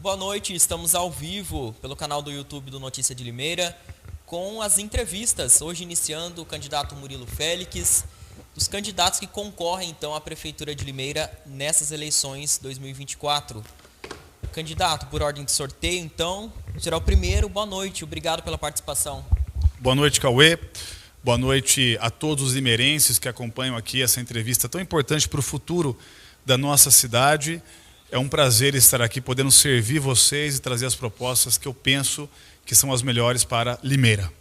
Boa noite, estamos ao vivo pelo canal do YouTube do Notícia de Limeira com as entrevistas, hoje iniciando o candidato Murilo Félix, os candidatos que concorrem então à Prefeitura de Limeira nessas eleições 2024. Candidato, por ordem de sorteio, então, será o primeiro. Boa noite, obrigado pela participação. Boa noite, Cauê. Boa noite a todos os limeirenses que acompanham aqui essa entrevista tão importante para o futuro da nossa cidade. É um prazer estar aqui podendo servir vocês e trazer as propostas que eu penso que são as melhores para Limeira.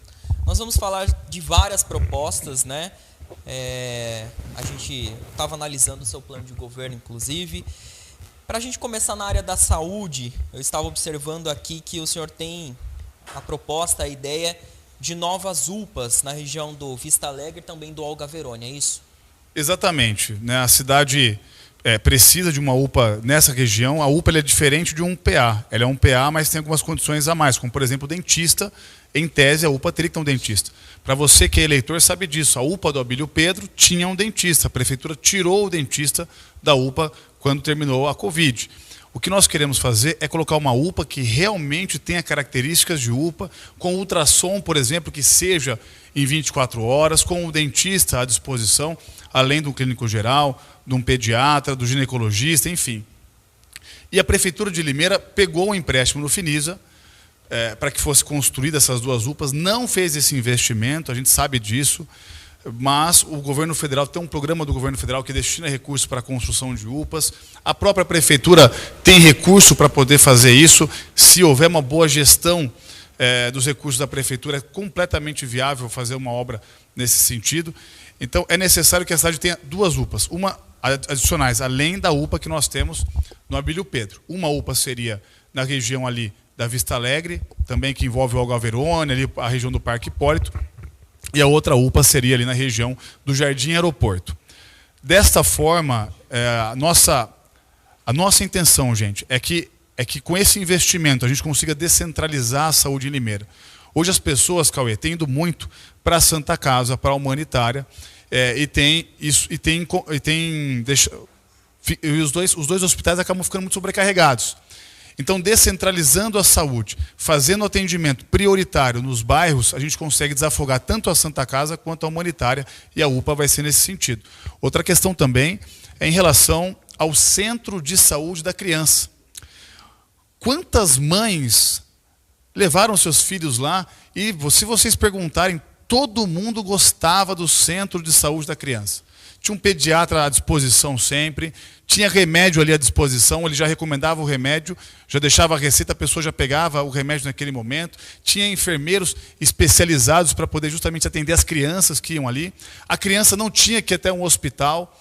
Nós vamos falar de várias propostas, né? A gente estava analisando o seu plano de governo, inclusive. Para a gente começar na área da saúde, eu estava observando aqui que o senhor tem a proposta, a ideia de novas UPAs na região do Vista Alegre e também do Olga Verônia, é isso? Exatamente, né? A cidade precisa de uma UPA nessa região. A UPA é diferente de um PA. Ela é um PA, mas tem algumas condições a mais, como por exemplo o dentista. Em tese, a UPA teria que ter um dentista. Para você que é eleitor, sabe disso. A UPA do Abílio Pedro tinha um dentista. A prefeitura tirou o dentista da UPA quando terminou a Covid. O que nós queremos fazer é colocar uma UPA que realmente tenha características de UPA, com ultrassom, por exemplo, que seja em 24 horas, com o dentista à disposição, além do clínico geral, de um pediatra, do ginecologista, enfim. E a Prefeitura de Limeira pegou um empréstimo no Finisa para que fosse construída essas duas UPAs, não fez esse investimento, a gente sabe disso, mas o governo federal tem um programa do governo federal que destina recursos para a construção de UPAs. A própria prefeitura tem recurso para poder fazer isso. Se houver uma boa gestão dos recursos da prefeitura, é completamente viável fazer uma obra nesse sentido. Então, é necessário que a cidade tenha duas UPAs, uma adicionais, além da UPA que nós temos no Abílio Pedro. Uma UPA seria na região ali da Vista Alegre, também que envolve o Olga Verônia, ali a região do Parque Hipólito, e a outra UPA seria ali na região do Jardim Aeroporto. Desta forma, a nossa intenção, gente, é que com esse investimento a gente consiga descentralizar a saúde em Limeira. Hoje as pessoas, Cauê, têm ido muito para a Santa Casa, para a humanitária, os dois hospitais acabam ficando muito sobrecarregados. Então, descentralizando a saúde, fazendo atendimento prioritário nos bairros, a gente consegue desafogar tanto a Santa Casa quanto a humanitária, e a UPA vai ser nesse sentido. Outra questão também é em relação ao centro de saúde da criança. Quantas mães levaram seus filhos lá e, se vocês perguntarem, todo mundo gostava do centro de saúde da criança. Tinha um pediatra à disposição sempre, tinha remédio ali à disposição, ele já recomendava o remédio, já deixava a receita, a pessoa já pegava o remédio naquele momento, tinha enfermeiros especializados para poder justamente atender as crianças que iam ali. A criança não tinha que ir até um hospital,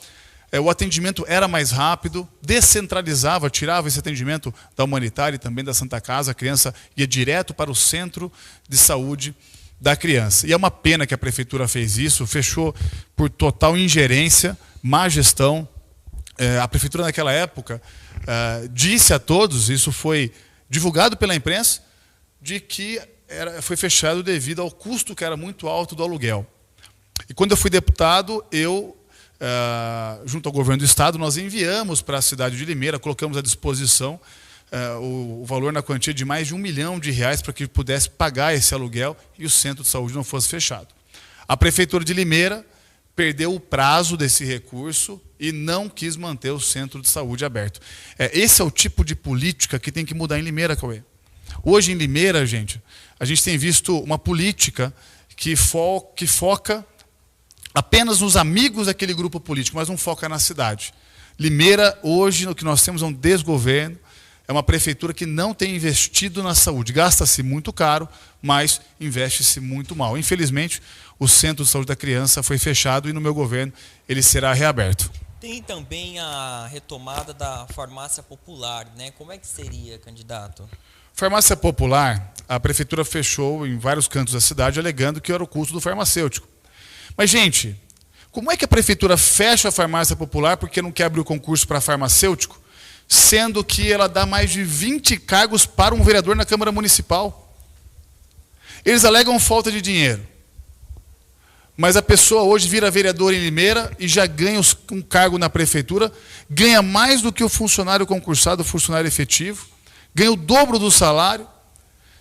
o atendimento era mais rápido, descentralizava, tirava esse atendimento da humanitária e também da Santa Casa, a criança ia direto para o centro de saúde da criança. E é uma pena que a prefeitura fez isso, fechou por total ingerência, má gestão. A prefeitura naquela época disse a todos, isso foi divulgado pela imprensa, de que foi fechado devido ao custo que era muito alto do aluguel. E quando eu fui deputado, junto ao governo do estado, nós enviamos para a cidade de Limeira, colocamos à disposição o valor na quantia de mais de R$1 milhão para que pudesse pagar esse aluguel e o centro de saúde não fosse fechado. A prefeitura de Limeira perdeu o prazo desse recurso e não quis manter o centro de saúde aberto. Esse é o tipo de política que tem que mudar em Limeira, Cauê. Hoje em Limeira, gente, a gente tem visto uma política que foca apenas nos amigos daquele grupo político, mas não foca na cidade. Limeira, hoje, o que nós temos é um desgoverno, é uma prefeitura que não tem investido na saúde. Gasta-se muito caro, mas investe-se muito mal. Infelizmente, o Centro de Saúde da Criança foi fechado e no meu governo ele será reaberto. Tem também a retomada da farmácia popular, né? Como é que seria, candidato? Farmácia popular, a prefeitura fechou em vários cantos da cidade, alegando que era o custo do farmacêutico. Mas, gente, como é que a prefeitura fecha a farmácia popular porque não quer abrir o concurso para farmacêutico, sendo que ela dá mais de 20 cargos para um vereador na Câmara Municipal? Eles alegam falta de dinheiro. Mas a pessoa hoje vira vereador em Limeira e já ganha um cargo na prefeitura, ganha mais do que o funcionário concursado, o funcionário efetivo, ganha o dobro do salário.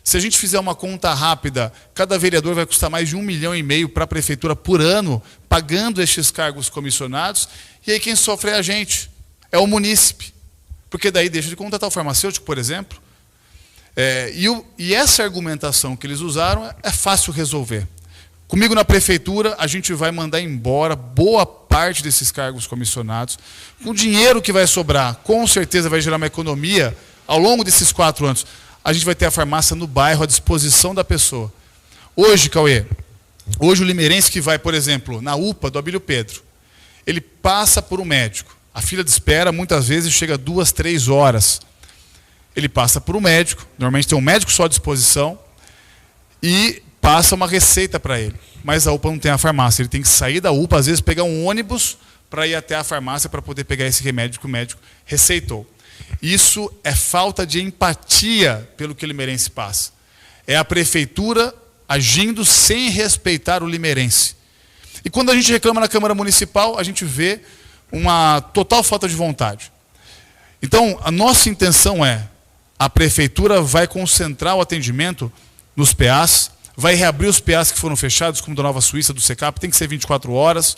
Se a gente fizer uma conta rápida, cada vereador vai custar mais de 1,5 milhão para a prefeitura por ano, pagando estes cargos comissionados. E aí quem sofre é a gente, é o munícipe. Porque daí deixa de contratar o farmacêutico, por exemplo. E essa argumentação que eles usaram é fácil resolver. Comigo na prefeitura, a gente vai mandar embora boa parte desses cargos comissionados. O dinheiro que vai sobrar, com certeza vai gerar uma economia ao longo desses 4 anos. A gente vai ter a farmácia no bairro à disposição da pessoa. Hoje, Cauê, hoje o limeirense que vai, por exemplo, na UPA do Abílio Pedro, ele passa por um médico. A fila de espera muitas vezes chega a 2, 3 horas. Ele passa por um médico, normalmente tem um médico só à disposição, e passa uma receita para ele. Mas a UPA não tem a farmácia, ele tem que sair da UPA, às vezes pegar um ônibus para ir até a farmácia para poder pegar esse remédio que o médico receitou. Isso é falta de empatia pelo que o limeirense passa. É a prefeitura agindo sem respeitar o limeirense. E quando a gente reclama na Câmara Municipal, a gente vê uma total falta de vontade. Então, a nossa intenção é, a prefeitura vai concentrar o atendimento nos PAs, vai reabrir os PAs que foram fechados, como da Nova Suíça, do SECAP, tem que ser 24 horas,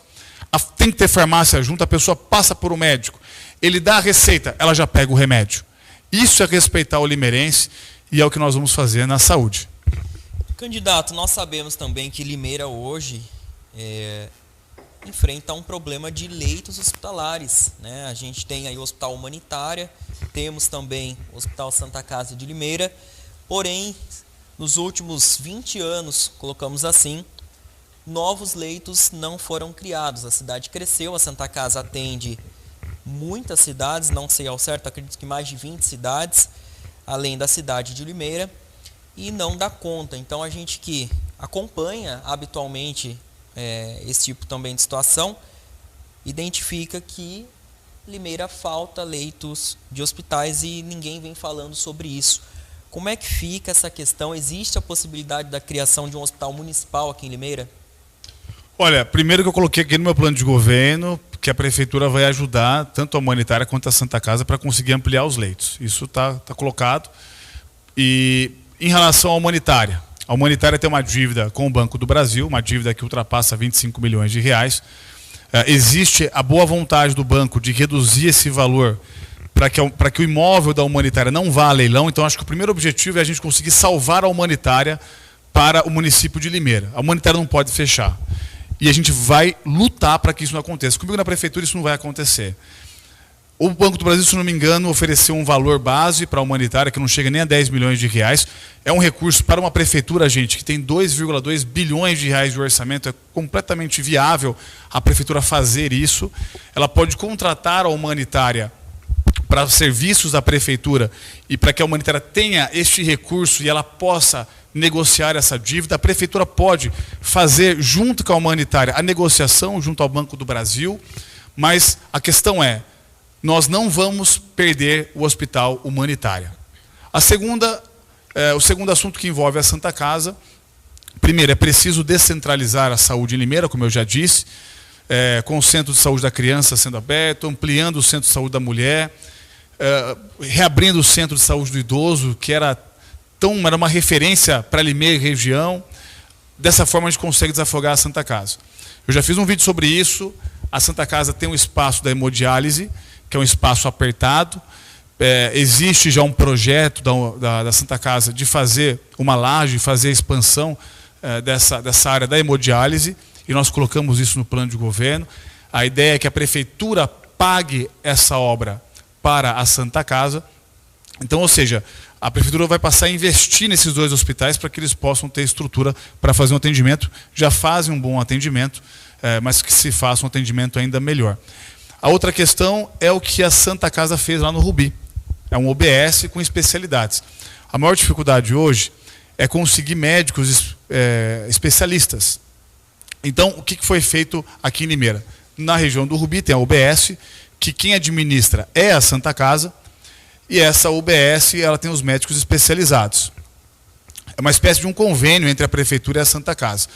tem que ter farmácia junto, a pessoa passa por um médico, ele dá a receita, ela já pega o remédio. Isso é respeitar o limeirense e é o que nós vamos fazer na saúde. Candidato, nós sabemos também que Limeira hoje enfrenta um problema de leitos hospitalares, né? A gente tem aí o Hospital Humanitária, temos também o Hospital Santa Casa de Limeira, porém, nos últimos 20 anos, colocamos assim, novos leitos não foram criados. A cidade cresceu, a Santa Casa atende muitas cidades, não sei ao certo, acredito que mais de 20 cidades, além da cidade de Limeira, e não dá conta. Então a gente que acompanha habitualmente esse tipo também de situação, identifica que Limeira falta leitos de hospitais e ninguém vem falando sobre isso. Como é que fica essa questão? Existe a possibilidade da criação de um hospital municipal aqui em Limeira? Olha, primeiro que eu coloquei aqui no meu plano de governo, que a prefeitura vai ajudar tanto a Humanitária quanto a Santa Casa para conseguir ampliar os leitos. Isso está colocado. E em relação à Humanitária, a Humanitária tem uma dívida com o Banco do Brasil, uma dívida que ultrapassa 25 milhões de reais. Existe a boa vontade do banco de reduzir esse valor para que o imóvel da Humanitária não vá a leilão. Então, acho que o primeiro objetivo é a gente conseguir salvar a Humanitária para o município de Limeira. A Humanitária não pode fechar. E a gente vai lutar para que isso não aconteça. Comigo na prefeitura isso não vai acontecer. O Banco do Brasil, se não me engano, ofereceu um valor base para a Humanitária que não chega nem a 10 milhões de reais. É um recurso para uma prefeitura, gente, que tem 2,2 bilhões de reais de orçamento. É completamente viável a prefeitura fazer isso. Ela pode contratar a Humanitária para serviços da prefeitura e para que a Humanitária tenha este recurso e ela possa negociar essa dívida. A prefeitura pode fazer, junto com a Humanitária, a negociação junto ao Banco do Brasil, mas a questão é, nós não vamos perder o Hospital Humanitária. O segundo assunto que envolve a Santa Casa, primeiro, é preciso descentralizar a saúde em Limeira, como eu já disse, com o Centro de Saúde da Criança sendo aberto, ampliando o Centro de Saúde da Mulher, reabrindo o Centro de Saúde do Idoso, que era uma referência para Limeira e região. Dessa forma a gente consegue desafogar a Santa Casa. Eu já fiz um vídeo sobre isso. A Santa Casa tem um espaço da hemodiálise, que é um espaço apertado. Existe já um projeto da Santa Casa de fazer uma laje, fazer a expansão dessa área da hemodiálise, e nós colocamos isso no plano de governo. A ideia é que a prefeitura pague essa obra para a Santa Casa. Então, ou seja, a prefeitura vai passar a investir nesses 2 hospitais para que eles possam ter estrutura para fazer um atendimento. Já fazem um bom atendimento, mas que se faça um atendimento ainda melhor. A outra questão é o que a Santa Casa fez lá no Rubi. É um OBS com especialidades. A maior dificuldade hoje é conseguir médicos especialistas. Então, o que foi feito aqui em Limeira? Na região do Rubi tem a OBS, que quem administra é a Santa Casa, e essa UBS ela tem os médicos especializados. É uma espécie de um convênio entre a prefeitura e a Santa Casa.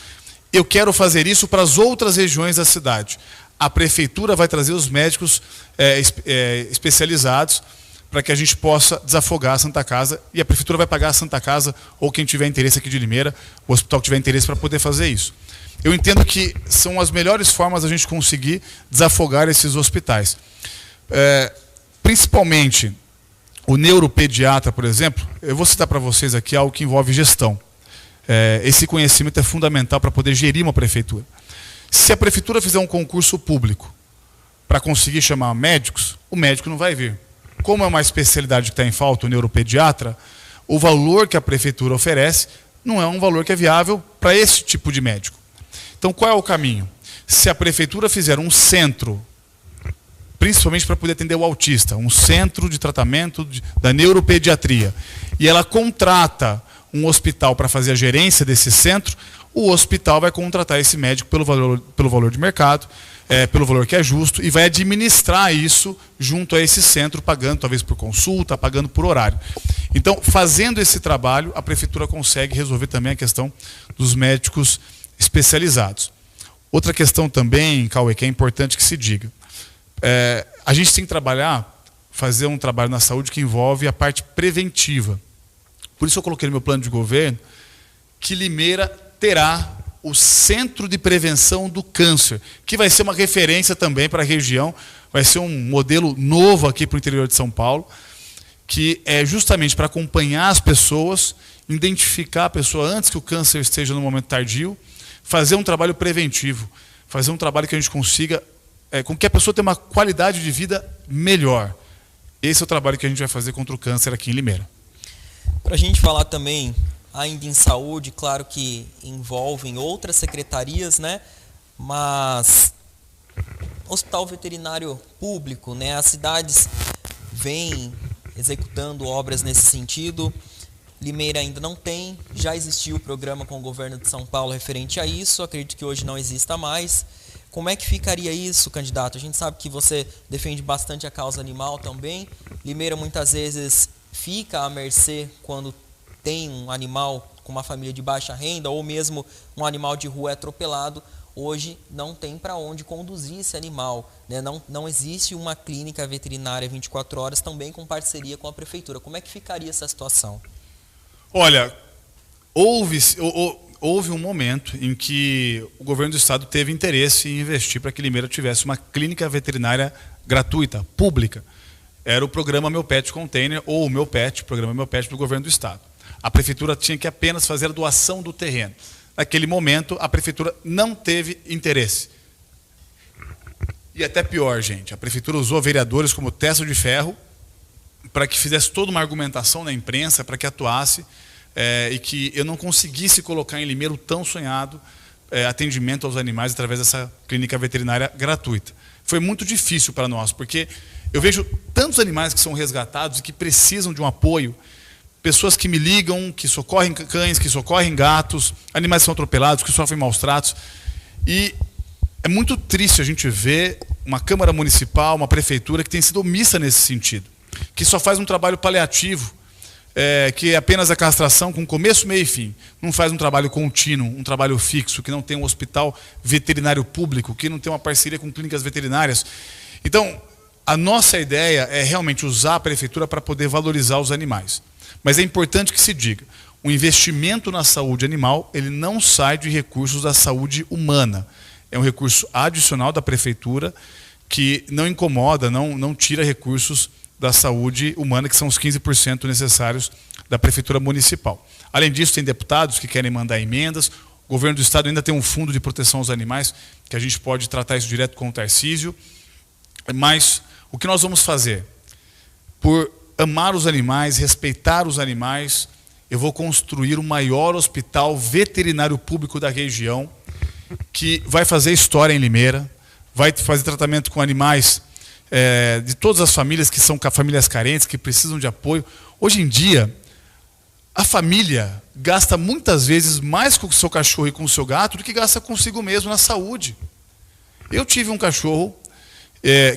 Eu quero fazer isso para as outras regiões da cidade. A prefeitura vai trazer os médicos especializados para que a gente possa desafogar a Santa Casa, e a Prefeitura vai pagar a Santa Casa, ou quem tiver interesse aqui de Limeira, o hospital que tiver interesse para poder fazer isso. Eu entendo que são as melhores formas da gente conseguir desafogar esses hospitais. Principalmente o neuropediatra, por exemplo, eu vou citar para vocês aqui algo que envolve gestão. Esse conhecimento é fundamental para poder gerir uma prefeitura. Se a prefeitura fizer um concurso público para conseguir chamar médicos, o médico não vai vir. Como é uma especialidade que está em falta, o neuropediatra, o valor que a prefeitura oferece não é um valor que é viável para esse tipo de médico. Então, qual é o caminho? Se a prefeitura fizer um centro, principalmente para poder atender o autista, um centro de tratamento da neuropediatria, e ela contrata um hospital para fazer a gerência desse centro, o hospital vai contratar esse médico pelo valor de mercado, pelo valor que é justo, e vai administrar isso junto a esse centro, pagando talvez por consulta, pagando por horário. Então, fazendo esse trabalho, a prefeitura consegue resolver também a questão dos médicos especializados. Outra questão também, Cauê, que é importante que se diga. A gente tem que fazer um trabalho na saúde que envolve a parte preventiva. Por isso eu coloquei no meu plano de governo que Limeira terá o Centro de Prevenção do Câncer, que vai ser uma referência também para a região, vai ser um modelo novo aqui para o interior de São Paulo, que é justamente para acompanhar as pessoas, identificar a pessoa antes que o câncer esteja no momento tardio, fazer um trabalho preventivo, fazer um trabalho que a gente consiga, com que a pessoa tenha uma qualidade de vida melhor. Esse é o trabalho que a gente vai fazer contra o câncer aqui em Limeira. Para a gente falar também ainda em saúde, claro que envolvem outras secretarias, né? Mas hospital veterinário público, né? As cidades vêm executando obras nesse sentido. Limeira ainda não tem, já existiu o programa com o governo de São Paulo referente a isso, acredito que hoje não exista mais. Como é que ficaria isso, candidato? A gente sabe que você defende bastante a causa animal também. Limeira muitas vezes fica à mercê quando tem um animal com uma família de baixa renda ou mesmo um animal de rua atropelado. Hoje não tem para onde conduzir esse animal, né? Não existe uma clínica veterinária 24 horas também com parceria com a prefeitura. Como é que ficaria essa situação? Olha, houve um momento em que o governo do estado teve interesse em investir para que Limeira tivesse uma clínica veterinária gratuita, pública. Era o programa Meu Pet Container, ou o Meu Pet, programa Meu Pet do governo do estado. A prefeitura tinha que apenas fazer a doação do terreno. Naquele momento, a prefeitura não teve interesse. E até pior, gente, a prefeitura usou vereadores como testa de ferro para que fizesse toda uma argumentação na imprensa, para que atuasse e que eu não conseguisse colocar em Limeira o tão sonhado atendimento aos animais através dessa clínica veterinária gratuita. Foi muito difícil para nós, porque eu vejo tantos animais que são resgatados e que precisam de um apoio, pessoas que me ligam, que socorrem cães, que socorrem gatos, animais que são atropelados, que sofrem maus tratos. E é muito triste a gente ver uma Câmara Municipal, uma Prefeitura que tem sido omissa nesse sentido, que só faz um trabalho paliativo, que é apenas a castração com começo, meio e fim. Não faz um trabalho contínuo, um trabalho fixo, que não tem um hospital veterinário público, que não tem uma parceria com clínicas veterinárias. Então, a nossa ideia é realmente usar a Prefeitura para poder valorizar os animais. Mas é importante que se diga, o investimento na saúde animal, ele não sai de recursos da saúde humana. É um recurso adicional da prefeitura que não incomoda, não tira recursos da saúde humana, que são os 15% necessários da prefeitura municipal. Além disso, tem deputados que querem mandar emendas, o governo do estado ainda tem um fundo de proteção aos animais, que a gente pode tratar isso direto com o Tarcísio. Mas o que nós vamos fazer? Por amar os animais, respeitar os animais, eu vou construir o maior hospital veterinário público da região, que vai fazer história em Limeira, vai fazer tratamento com animais de todas as famílias que são famílias carentes, que precisam de apoio. Hoje em dia, a família gasta muitas vezes mais com o seu cachorro e com o seu gato do que gasta consigo mesmo na saúde. Eu tive um cachorro,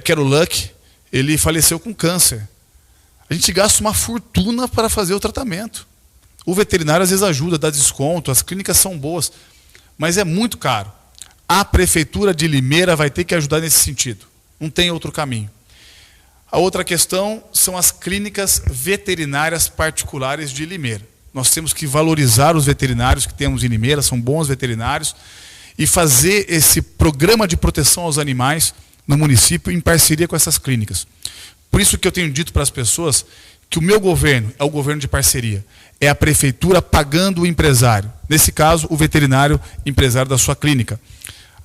que era o Lucky, ele faleceu com câncer. A gente gasta uma fortuna para fazer o tratamento. O veterinário às vezes ajuda, dá desconto, as clínicas são boas, mas é muito caro. A prefeitura de Limeira vai ter que ajudar nesse sentido. Não tem outro caminho. A outra questão são as clínicas veterinárias particulares de Limeira. Nós temos que valorizar os veterinários que temos em Limeira, são bons veterinários, e fazer esse programa de proteção aos animais no município em parceria com essas clínicas. Por isso que eu tenho dito para as pessoas que o meu governo é o governo de parceria. É a prefeitura pagando o empresário. Nesse caso, o veterinário empresário da sua clínica.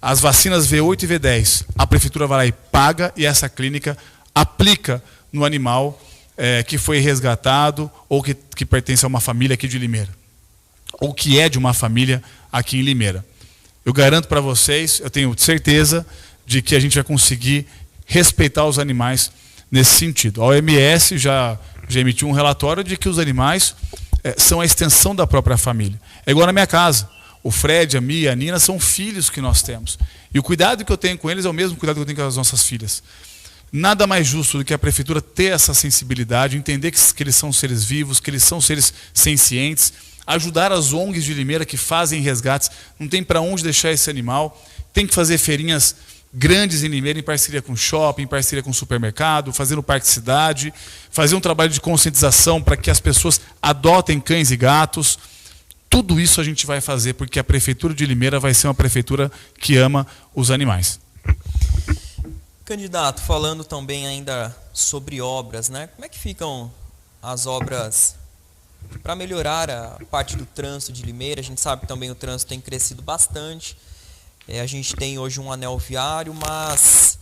As vacinas V8 e V10, a prefeitura vai lá e paga, e essa clínica aplica no animal que foi resgatado ou que pertence a uma família aqui de Limeira. Ou que é de uma família aqui em Limeira. Eu garanto para vocês, eu tenho certeza de que a gente vai conseguir respeitar os animais nesse sentido. A OMS já emitiu um relatório de que os animais são a extensão da própria família. É igual na minha casa. O Fred, a Mia, a Nina são filhos que nós temos. E o cuidado que eu tenho com eles é o mesmo cuidado que eu tenho com as nossas filhas. Nada mais justo do que a prefeitura ter essa sensibilidade, entender que eles são seres vivos, que eles são seres sencientes, ajudar as ONGs de Limeira que fazem resgates. Não tem para onde deixar esse animal. Tem que fazer feirinhas grandes em Limeira, em parceria com o shopping, em parceria com o supermercado, fazer no Parque Cidade, fazer um trabalho de conscientização para que as pessoas adotem cães e gatos. Tudo isso a gente vai fazer porque a Prefeitura de Limeira vai ser uma prefeitura que ama os animais. Candidato, falando também ainda sobre obras, né? Como é que ficam as obras para melhorar a parte do trânsito de Limeira? A gente sabe que também o trânsito tem crescido bastante. A gente tem hoje um anel viário, mas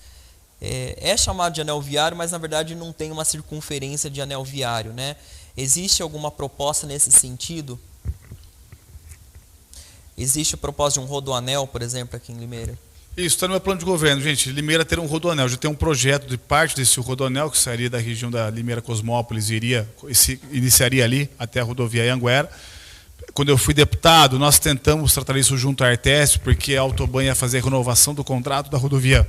é chamado de anel viário, mas na verdade não tem uma circunferência de anel viário, né? Existe alguma proposta nesse sentido? Existe a proposta de um rodoanel, por exemplo, aqui em Limeira? Isso está no meu plano de governo, gente. Limeira ter um rodoanel. Já tem um projeto de parte desse rodoanel que sairia da região da Limeira Cosmópolis e iniciaria ali até a rodovia Anhanguera. Quando eu fui deputado, nós tentamos tratar isso junto à Artesp, porque a Autoban ia fazer a renovação do contrato da rodovia,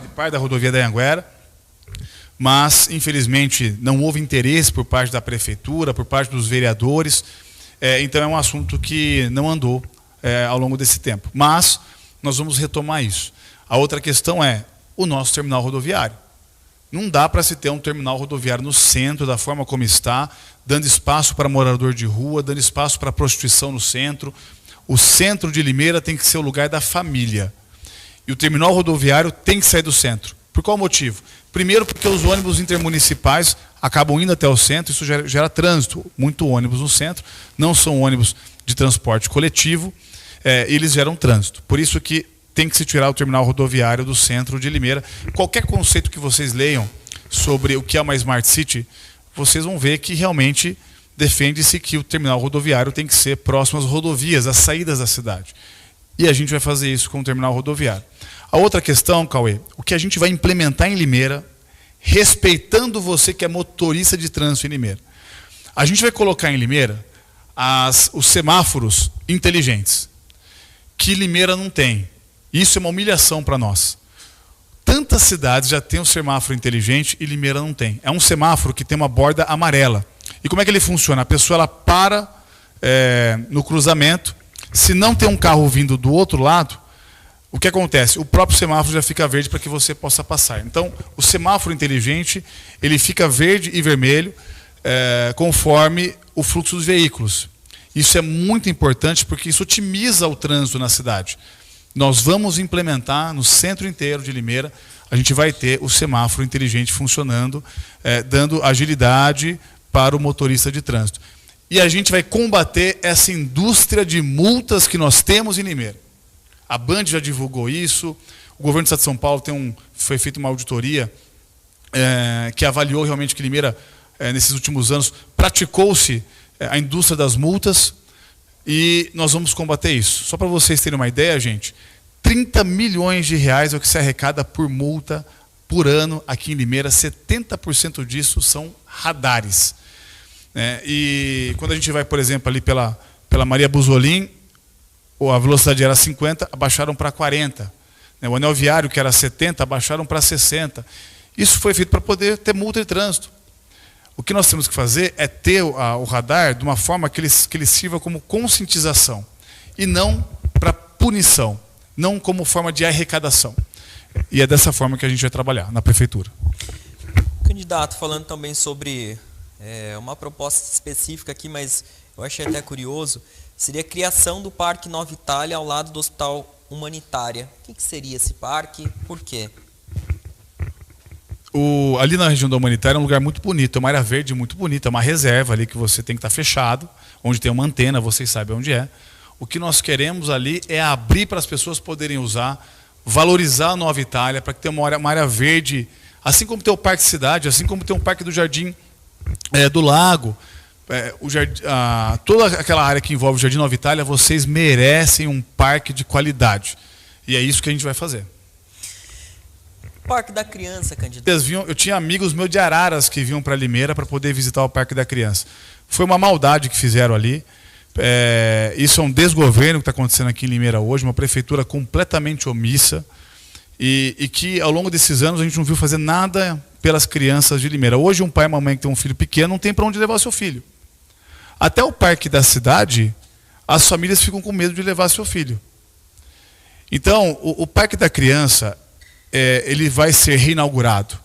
de parte da rodovia da Anhanguera. Mas, infelizmente, não houve interesse por parte da prefeitura, por parte dos vereadores. Então é um assunto que não andou ao longo desse tempo. Mas nós vamos retomar isso. A outra questão é o nosso terminal rodoviário. Não dá para se ter um terminal rodoviário no centro, da forma como está, dando espaço para morador de rua, dando espaço para prostituição no centro. O centro de Limeira tem que ser o lugar da família. E o terminal rodoviário tem que sair do centro. Por qual motivo? Primeiro, porque os ônibus intermunicipais acabam indo até o centro, isso gera trânsito. Muito ônibus no centro, não são ônibus de transporte coletivo, eles geram trânsito. Por isso que tem que se tirar o terminal rodoviário do centro de Limeira. Qualquer conceito que vocês leiam sobre o que é uma Smart City, vocês vão ver que realmente defende-se que o terminal rodoviário tem que ser próximo às rodovias, às saídas da cidade. E a gente vai fazer isso com o terminal rodoviário. A outra questão, Cauê, o que a gente vai implementar em Limeira, respeitando você que é motorista de trânsito em Limeira. A gente vai colocar em Limeira os semáforos inteligentes, que Limeira não tem. Isso é uma humilhação para nós. Tantas cidades já têm um semáforo inteligente e Limeira não tem. É um semáforo que tem uma borda amarela. E como é que ele funciona? A pessoa ela para no cruzamento. Se não tem um carro vindo do outro lado, o que acontece? O próprio semáforo já fica verde para que você possa passar. Então, o semáforo inteligente, ele fica verde e vermelho conforme o fluxo dos veículos. Isso é muito importante porque isso otimiza o trânsito na cidade. Nós vamos implementar no centro inteiro de Limeira, a gente vai ter o semáforo inteligente funcionando, dando agilidade para o motorista de trânsito. E a gente vai combater essa indústria de multas que nós temos em Limeira. A Band já divulgou isso, o governo do Estado de São Paulo foi feita uma auditoria que avaliou realmente que Limeira, nesses últimos anos, praticou-se a indústria das multas e nós vamos combater isso. Só para vocês terem uma ideia, gente, 30 milhões de reais é o que se arrecada por multa por ano aqui em Limeira, 70% disso são radares. E quando a gente vai, por exemplo, ali pela Maria Busolin, a velocidade era 50, abaixaram para 40. O anel viário, que era 70, abaixaram para 60. Isso foi feito para poder ter multa de trânsito. O que nós temos que fazer é ter o radar de uma forma que ele sirva como conscientização e não para punição, não como forma de arrecadação. E é dessa forma que a gente vai trabalhar na prefeitura. Candidato, falando também sobre uma proposta específica aqui, mas eu achei até curioso, seria a criação do Parque Nova Itália ao lado do Hospital Humanitária. O que seria esse parque? Por quê? Ali na região da Humanitária é um lugar muito bonito, é uma área verde muito bonita, é uma reserva ali que você tem que estar fechado, onde tem uma antena, vocês sabem onde é. O que nós queremos ali é abrir para as pessoas poderem usar, valorizar a Nova Itália, para que tenha uma área verde, assim como tem o Parque Cidade, assim como tem o Parque do Jardim do Lago, toda aquela área que envolve o Jardim Nova Itália, vocês merecem um parque de qualidade. E é isso que a gente vai fazer. Parque da Criança, candidato. Eu tinha amigos meus de Araras que vinham para Limeira para poder visitar o Parque da Criança. Foi uma maldade que fizeram ali. Isso é um desgoverno que está acontecendo aqui em Limeira hoje, uma prefeitura completamente omissa e que ao longo desses anos a gente não viu fazer nada pelas crianças de Limeira. Hoje um pai e uma mãe que tem um filho pequeno não tem para onde levar seu filho. Até o Parque da Cidade, as famílias ficam com medo de levar seu filho. Então, o Parque da Criança, ele vai ser reinaugurado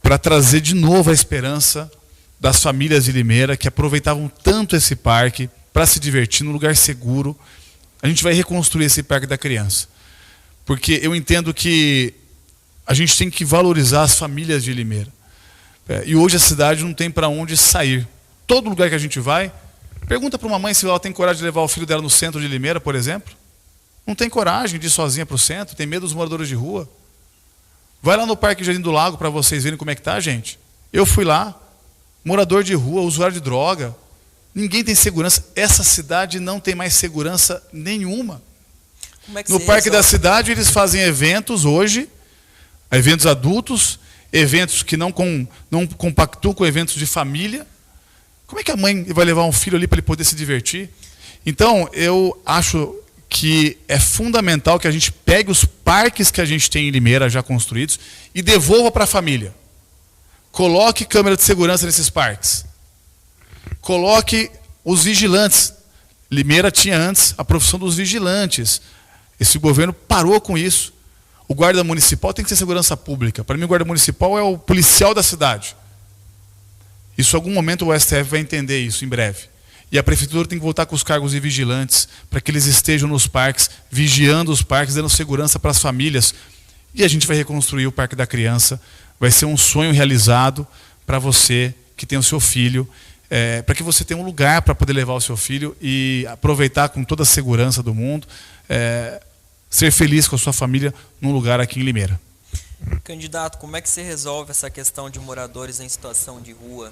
para trazer de novo a esperança das famílias de Limeira que aproveitavam tanto esse parque para se divertir num lugar seguro. A gente vai reconstruir esse Parque da Criança. Porque eu entendo que a gente tem que valorizar as famílias de Limeira. E hoje a cidade não tem para onde sair. Todo lugar que a gente vai, pergunta para uma mãe se ela tem coragem de levar o filho dela no centro de Limeira, por exemplo. Não tem coragem de ir sozinha para o centro, tem medo dos moradores de rua. Vai lá no Parque Jardim do Lago para vocês verem como é que tá, gente. Eu fui lá, morador de rua, usuário de droga. Ninguém tem segurança. Essa cidade não tem mais segurança nenhuma. No Parque da Cidade eles fazem eventos hoje, eventos adultos, eventos que não compactuam com eventos de família. Como é que a mãe vai levar um filho ali para ele poder se divertir? Então, eu acho que é fundamental que a gente pegue os parques que a gente tem em Limeira já construídos e devolva para a família. Coloque câmera de segurança nesses parques. Coloque os vigilantes. Limeira tinha antes a profissão dos vigilantes. Esse governo parou com isso. O guarda municipal tem que ser segurança pública. Para mim, o guarda municipal é o policial da cidade. Isso, em algum momento, o STF vai entender isso, em breve. E a prefeitura tem que voltar com os cargos de vigilantes, para que eles estejam nos parques, vigiando os parques, dando segurança para as famílias. E a gente vai reconstruir o Parque da Criança. Vai ser um sonho realizado para você que tem o seu filho, para que você tenha um lugar para poder levar o seu filho e aproveitar com toda a segurança do mundo, ser feliz com a sua família num lugar aqui em Limeira. Candidato, como é que se resolve essa questão de moradores em situação de rua?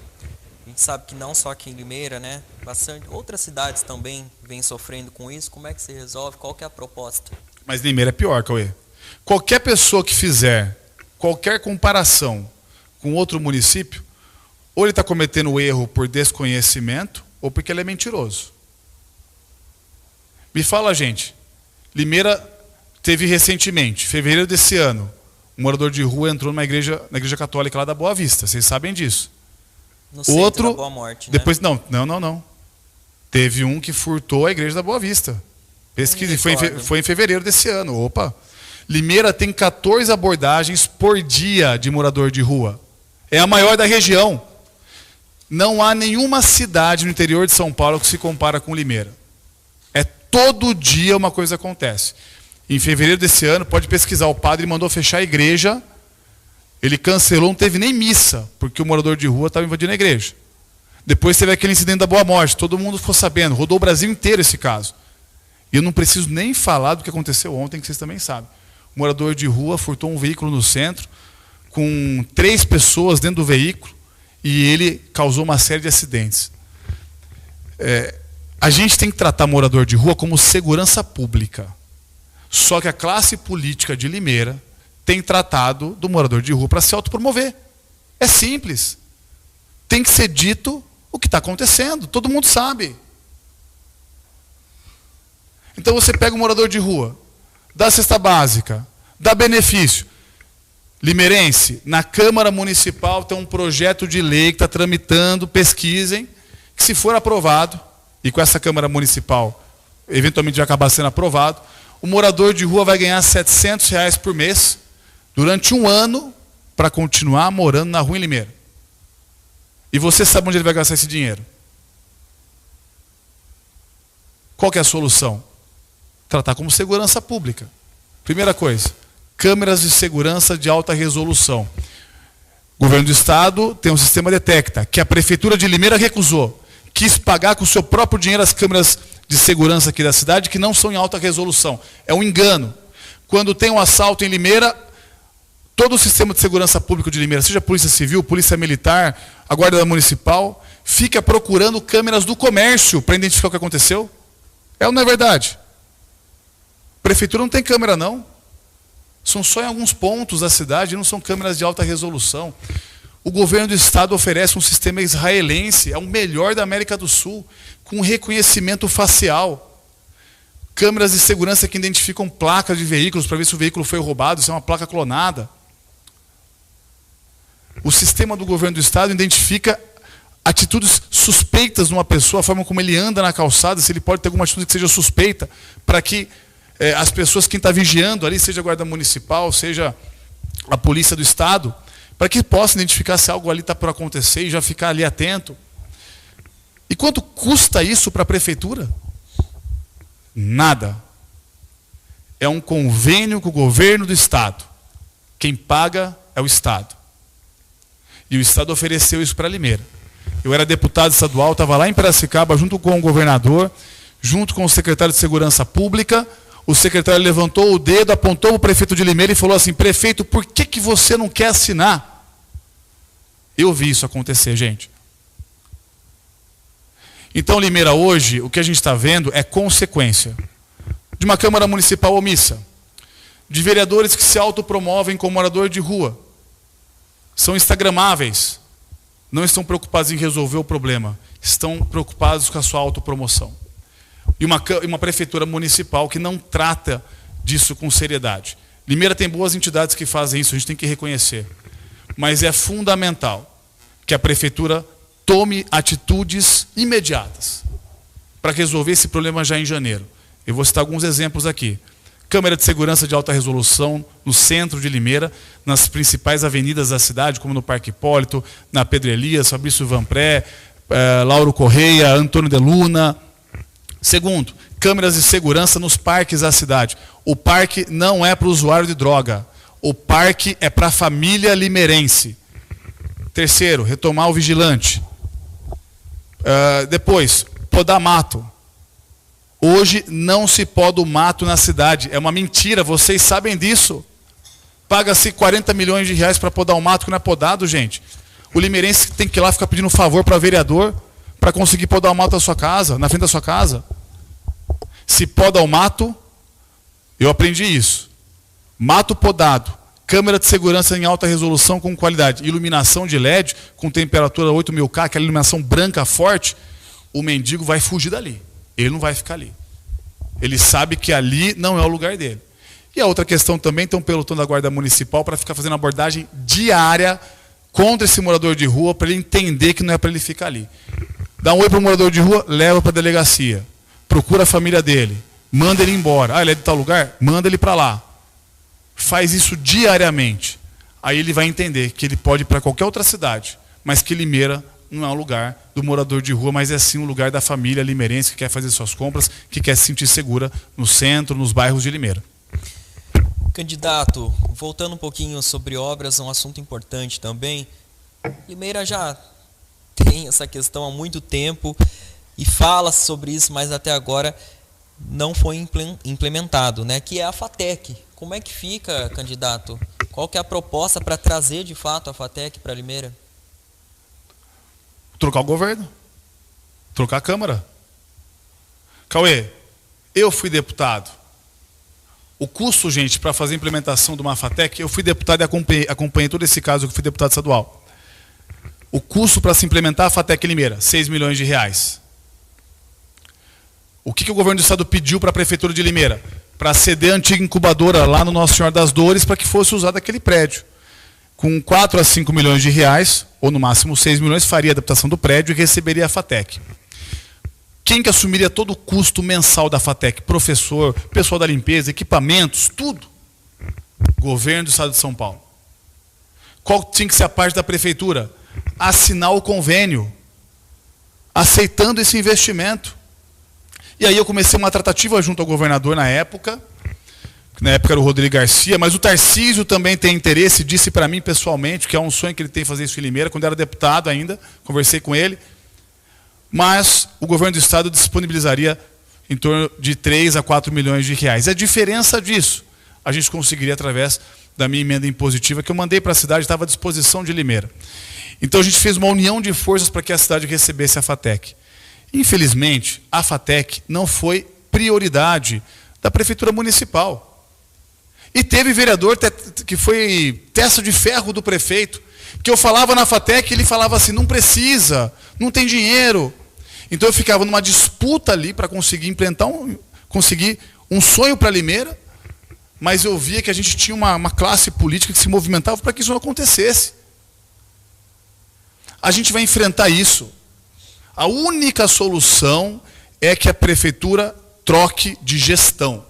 A gente sabe que não só aqui em Limeira, né? Outras cidades também vêm sofrendo com isso. Como é que se resolve? Qual que é a proposta? Mas Limeira é pior, Cauê. Qualquer pessoa que fizer qualquer comparação com outro município, ou ele está cometendo o erro por desconhecimento, ou porque ele é mentiroso. Me fala, gente, Limeira teve recentemente, em fevereiro desse ano, um morador de rua entrou na igreja católica lá da Boa Vista, vocês sabem disso. No centro da Boa Morte, né? Depois, não. Teve um que furtou a igreja da Boa Vista. Pesquise, foi em fevereiro desse ano. Opa! Limeira tem 14 abordagens por dia de morador de rua. É a maior da região. Não há nenhuma cidade no interior de São Paulo que se compara com Limeira. Todo dia uma coisa acontece. Em fevereiro desse ano, pode pesquisar, o padre mandou fechar a igreja, ele cancelou, não teve nem missa, porque o morador de rua estava invadindo a igreja. Depois teve aquele incidente da Boa Morte, todo mundo ficou sabendo, rodou o Brasil inteiro esse caso. E eu não preciso nem falar do que aconteceu ontem, que vocês também sabem. O morador de rua furtou um veículo no centro, com 3 pessoas dentro do veículo, e ele causou uma série de acidentes. A gente tem que tratar morador de rua como segurança pública. Só que a classe política de Limeira tem tratado do morador de rua para se autopromover. É simples. Tem que ser dito o que está acontecendo. Todo mundo sabe. Então você pega o morador de rua, dá cesta básica, dá benefício. Limeirense, na Câmara Municipal tem um projeto de lei que está tramitando, pesquisem, que se for aprovado, e com essa Câmara Municipal eventualmente vai acabar sendo aprovado, o morador de rua vai ganhar R$ 700 por mês, durante um ano, para continuar morando na rua em Limeira. E você sabe onde ele vai gastar esse dinheiro. Qual que é a solução? Tratar como segurança pública. Primeira coisa, câmeras de segurança de alta resolução. O governo do estado tem um sistema Detecta, que a prefeitura de Limeira recusou. Quis pagar com o seu próprio dinheiro as câmeras de segurança aqui da cidade, que não são em alta resolução. É um engano. Quando tem um assalto em Limeira, todo o sistema de segurança público de Limeira, seja a Polícia Civil, Polícia Militar, a Guarda Municipal, fica procurando câmeras do comércio para identificar o que aconteceu. É ou não é verdade? A prefeitura não tem câmera, não. São só em alguns pontos da cidade, não são câmeras de alta resolução. O governo do estado oferece um sistema israelense, é o melhor da América do Sul, com reconhecimento facial. Câmeras de segurança que identificam placas de veículos para ver se o veículo foi roubado, se é uma placa clonada. O sistema do governo do estado identifica atitudes suspeitas numa pessoa, a forma como ele anda na calçada, se ele pode ter alguma atitude que seja suspeita, para que as pessoas, quem está vigiando ali, seja a guarda municipal, seja a polícia do estado, para que possa identificar se algo ali está por acontecer e já ficar ali atento. E quanto custa isso para a prefeitura? Nada. É um convênio com o governo do estado. Quem paga é o estado. E o estado ofereceu isso para Limeira. Eu era deputado estadual, estava lá em Piracicaba, junto com o governador, junto com o secretário de Segurança Pública. O secretário levantou o dedo, apontou o prefeito de Limeira e falou assim: prefeito, por que você não quer assinar? Eu vi isso acontecer, gente. Então, Limeira, hoje, o que a gente está vendo é consequência de uma Câmara Municipal omissa, de vereadores que se autopromovem como morador de rua, são instagramáveis, não estão preocupados em resolver o problema, estão preocupados com a sua autopromoção. E uma prefeitura municipal que não trata disso com seriedade. Limeira tem boas entidades que fazem isso, a gente tem que reconhecer. Mas é fundamental que a prefeitura tome atitudes imediatas para resolver esse problema já em janeiro. Eu vou citar alguns exemplos aqui. Câmera de segurança de alta resolução no centro de Limeira, nas principais avenidas da cidade, como no Parque Hipólito, na Pedro Elias, Fabrício Vanpré, Lauro Correia, Antônio de Luna. Segundo, câmeras de segurança nos parques da cidade. O parque não é para o usuário de droga. O parque é para a família limeirense. Terceiro, retomar o vigilante. Depois, podar mato. Hoje não se poda o mato na cidade. É uma mentira, vocês sabem disso. Paga-se 40 milhões de reais para podar o mato que não é podado, gente. O limeirense tem que ir lá ficar pedindo favor para vereador para conseguir podar o mato da sua casa, na frente da sua casa. Se poda o mato, eu aprendi isso. Mato podado, câmera de segurança em alta resolução com qualidade, iluminação de LED com temperatura 8000 K, aquela iluminação branca forte, o mendigo vai fugir dali. Ele não vai ficar ali. Ele sabe que ali não é o lugar dele. E a outra questão também, tem um pelotão da Guarda Municipal para ficar fazendo abordagem diária contra esse morador de rua, para ele entender que não é para ele ficar ali. Dá um oi para o morador de rua, leva para a delegacia. Procura a família dele. Manda ele embora. Ah, ele é de tal lugar? Manda ele para lá. Faz isso diariamente. Aí ele vai entender que ele pode ir para qualquer outra cidade, mas que Limeira não é um lugar do morador de rua, mas é sim um lugar da família limeirense que quer fazer suas compras, que quer se sentir segura no centro, nos bairros de Limeira. Candidato, voltando um pouquinho sobre obras, um assunto importante também. Limeira já tem essa questão há muito tempo e fala sobre isso, mas até agora não foi implementado, né? Que é a FATEC. Como é que fica, candidato? Qual que é a proposta para trazer de fato a FATEC para Limeira? Trocar o governo. Trocar a Câmara. Cauê, eu fui deputado. O custo, gente, para fazer a implementação de uma FATEC, eu fui deputado e acompanhei todo esse caso, eu fui deputado estadual. O custo para se implementar a FATEC Limeira, 6 milhões de reais. O que o governo do estado pediu para a prefeitura de Limeira? Para ceder a antiga incubadora lá no Nossa Senhora das Dores para que fosse usado aquele prédio. Com 4 a 5 milhões de reais, ou no máximo 6 milhões, faria a adaptação do prédio e receberia a FATEC. Quem que assumiria todo o custo mensal da FATEC? Professor, pessoal da limpeza, equipamentos, tudo. Governo do estado de São Paulo. Qual tinha que ser a parte da prefeitura? Assinar o convênio, aceitando esse investimento. E aí eu comecei uma tratativa junto ao governador na época era o Rodrigo Garcia, mas o Tarcísio também tem interesse, disse para mim pessoalmente, que é um sonho que ele tem fazer isso em Limeira, quando era deputado ainda, conversei com ele, mas o governo do estado disponibilizaria em torno de 3 a 4 milhões de reais. A diferença disso, a gente conseguiria através da minha emenda impositiva, que eu mandei para a cidade, estava à disposição de Limeira. Então a gente fez uma união de forças para que a cidade recebesse a FATEC. Infelizmente, a FATEC não foi prioridade da Prefeitura Municipal. E teve vereador que foi testa de ferro do prefeito, que eu falava na FATEC, ele falava assim, não precisa, não tem dinheiro. Então eu ficava numa disputa ali para conseguir conseguir um sonho para Limeira, mas eu via que a gente tinha uma classe política que se movimentava para que isso não acontecesse. A gente vai enfrentar isso. A única solução é que a prefeitura troque de gestão.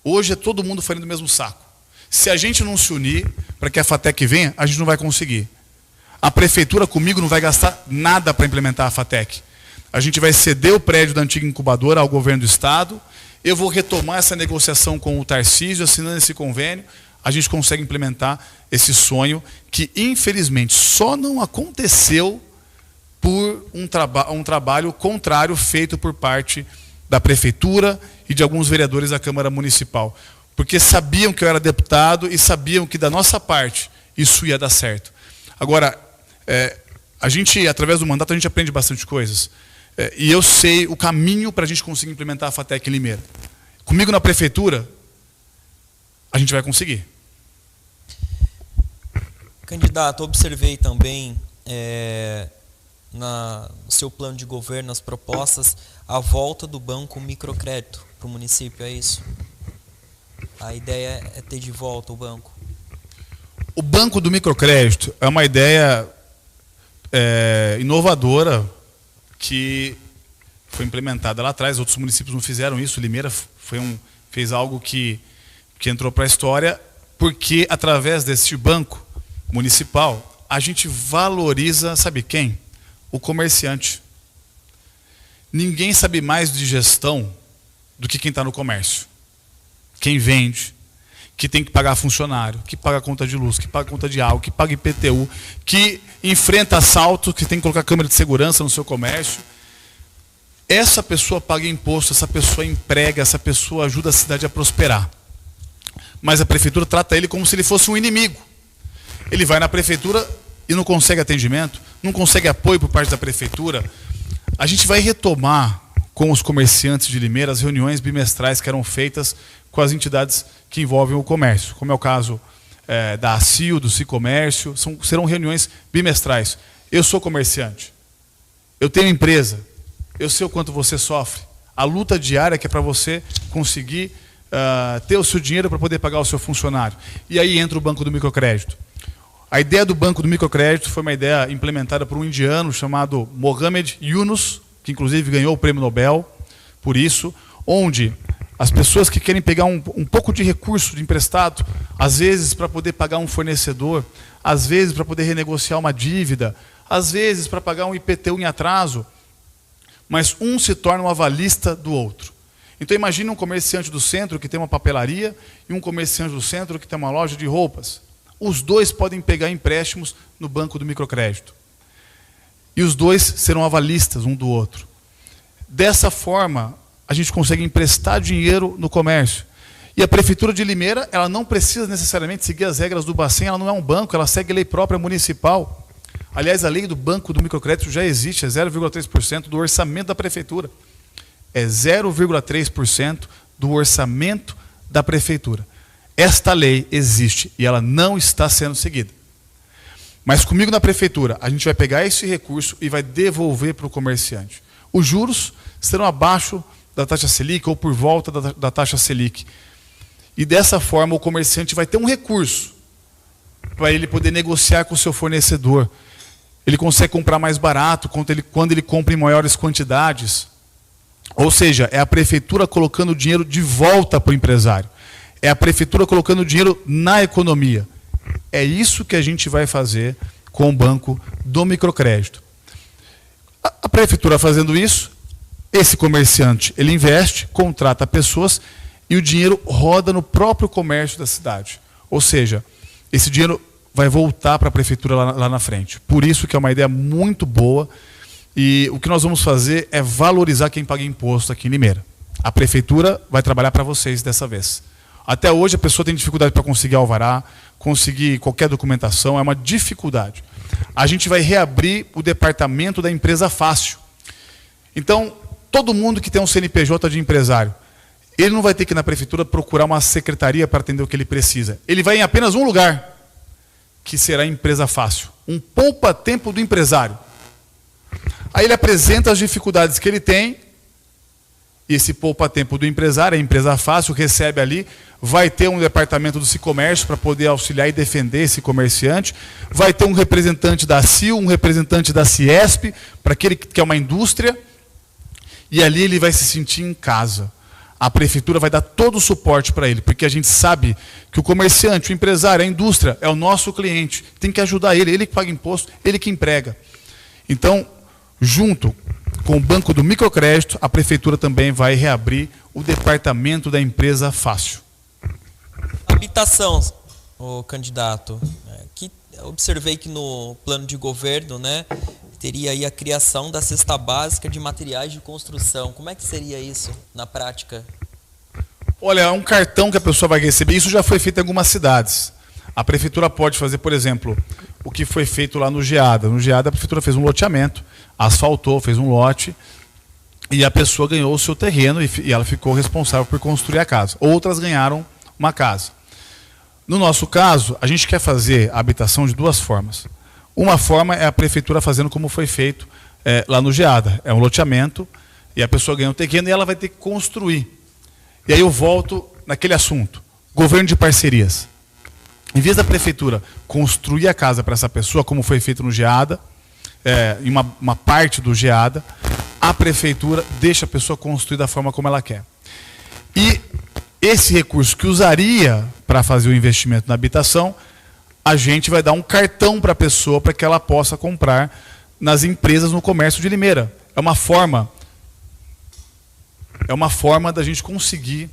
Hoje é todo mundo farinha do mesmo saco. Se a gente não se unir para que a FATEC venha, a gente não vai conseguir. A prefeitura comigo não vai gastar nada para implementar a FATEC. A gente vai ceder o prédio da antiga incubadora ao governo do estado. Eu vou retomar essa negociação com o Tarcísio, assinando esse convênio. A gente consegue implementar esse sonho que, infelizmente, só não aconteceu por um trabalho contrário feito por parte da prefeitura e de alguns vereadores da Câmara Municipal. Porque sabiam que eu era deputado e sabiam que da nossa parte isso ia dar certo. Agora, a gente, através do mandato, a gente aprende bastante coisas. E eu sei o caminho para a gente conseguir implementar a FATEC em Limeira. Comigo na prefeitura, a gente vai conseguir. Candidato, observei também no seu plano de governo, as propostas, a volta do banco microcrédito para o município, é isso? A ideia é ter de volta o banco. O banco do microcrédito é uma ideia inovadora que foi implementada lá atrás. Outros municípios não fizeram isso. Limeira fez algo que entrou para a história, porque através desse banco municipal a gente valoriza, sabe quem? O comerciante. Ninguém sabe mais de gestão do que quem está no comércio. Quem vende, que tem que pagar funcionário, que paga conta de luz, que paga conta de água, que paga IPTU, que enfrenta assalto, que tem que colocar câmera de segurança no seu comércio. Essa pessoa paga imposto, essa pessoa emprega, essa pessoa ajuda a cidade a prosperar. Mas a prefeitura trata ele como se ele fosse um inimigo. Ele vai na prefeitura e não consegue atendimento, não consegue apoio por parte da prefeitura. A gente vai retomar com os comerciantes de Limeira as reuniões bimestrais que eram feitas com as entidades que envolvem o comércio, como é o caso da ACIL, do Cicomércio. Serão reuniões bimestrais. Eu sou comerciante, eu tenho empresa, eu sei o quanto você sofre. A luta diária que é para você conseguir ter o seu dinheiro para poder pagar o seu funcionário. E aí entra o Banco do Microcrédito. A ideia do Banco do Microcrédito foi uma ideia implementada por um indiano chamado Mohamed Yunus, que inclusive ganhou o prêmio Nobel por isso, onde as pessoas que querem pegar um pouco de recurso de emprestado, às vezes para poder pagar um fornecedor, às vezes para poder renegociar uma dívida, às vezes para pagar um IPTU em atraso, mas um se torna um avalista do outro. Então imagine um comerciante do centro que tem uma papelaria e um comerciante do centro que tem uma loja de roupas. Os dois podem pegar empréstimos no Banco do Microcrédito. E os dois serão avalistas um do outro. Dessa forma, a gente consegue emprestar dinheiro no comércio. E a Prefeitura de Limeira, ela não precisa necessariamente seguir as regras do Bacen, ela não é um banco, ela segue a lei própria municipal. Aliás, a lei do Banco do Microcrédito já existe, é 0,3% do orçamento da Prefeitura. É 0,3% do orçamento da Prefeitura. Esta lei existe e ela não está sendo seguida. Mas comigo na Prefeitura, a gente vai pegar esse recurso e vai devolver para o comerciante. Os juros serão abaixo da taxa Selic ou por volta da taxa Selic. E dessa forma o comerciante vai ter um recurso para ele poder negociar com o seu fornecedor. Ele consegue comprar mais barato quando ele compra em maiores quantidades. Ou seja, é a Prefeitura colocando o dinheiro de volta para o empresário. É a Prefeitura colocando o dinheiro na economia. É isso que a gente vai fazer com o Banco do Microcrédito. A prefeitura fazendo isso, esse comerciante ele investe, contrata pessoas e o dinheiro roda no próprio comércio da cidade. Ou seja, esse dinheiro vai voltar para a prefeitura lá na frente. Por isso que é uma ideia muito boa e o que nós vamos fazer é valorizar quem paga imposto aqui em Limeira. A prefeitura vai trabalhar para vocês dessa vez. Até hoje a pessoa tem dificuldade para conseguir alvará, conseguir qualquer documentação, é uma dificuldade. A gente vai reabrir o departamento da empresa fácil. Então, todo mundo que tem um CNPJ de empresário, ele não vai ter que ir na prefeitura procurar uma secretaria para atender o que ele precisa. Ele vai em apenas um lugar, que será a empresa fácil. Um poupa-tempo do empresário. Aí ele apresenta as dificuldades que ele tem, e esse poupa-tempo do empresário, a empresa fácil, recebe ali, vai ter um departamento do Sicomércio para poder auxiliar e defender esse comerciante, vai ter um representante da CIL, um representante da Ciesp, para aquele que é uma indústria, e ali ele vai se sentir em casa. A prefeitura vai dar todo o suporte para ele, porque a gente sabe que o comerciante, o empresário, a indústria é o nosso cliente, tem que ajudar ele que paga imposto, ele que emprega. Então, junto com o Banco do Microcrédito, a prefeitura também vai reabrir o departamento da empresa fácil. Habitação, o candidato, que observei que no plano de governo, né, teria aí a criação da cesta básica de materiais de construção. Como é que seria isso na prática? Olha, é um cartão que a pessoa vai receber. Isso já foi feito em algumas cidades. A prefeitura pode fazer, por exemplo, o que foi feito lá no Geada. No Geada a prefeitura fez um loteamento, asfaltou, fez um lote, e a pessoa ganhou o seu terreno e ela ficou responsável por construir a casa. Outras ganharam uma casa. No nosso caso, a gente quer fazer a habitação de duas formas. Uma forma é a prefeitura fazendo como foi feito lá no Geada. É um loteamento, e a pessoa ganha um terreno e ela vai ter que construir. E aí eu volto naquele assunto, governo de parcerias. Em vez da prefeitura construir a casa para essa pessoa, como foi feito no Geada, em uma parte do Geada, a prefeitura deixa a pessoa construir da forma como ela quer. E esse recurso que usaria para fazer o investimento na habitação, a gente vai dar um cartão para a pessoa para que ela possa comprar nas empresas no comércio de Limeira. É uma forma da gente conseguir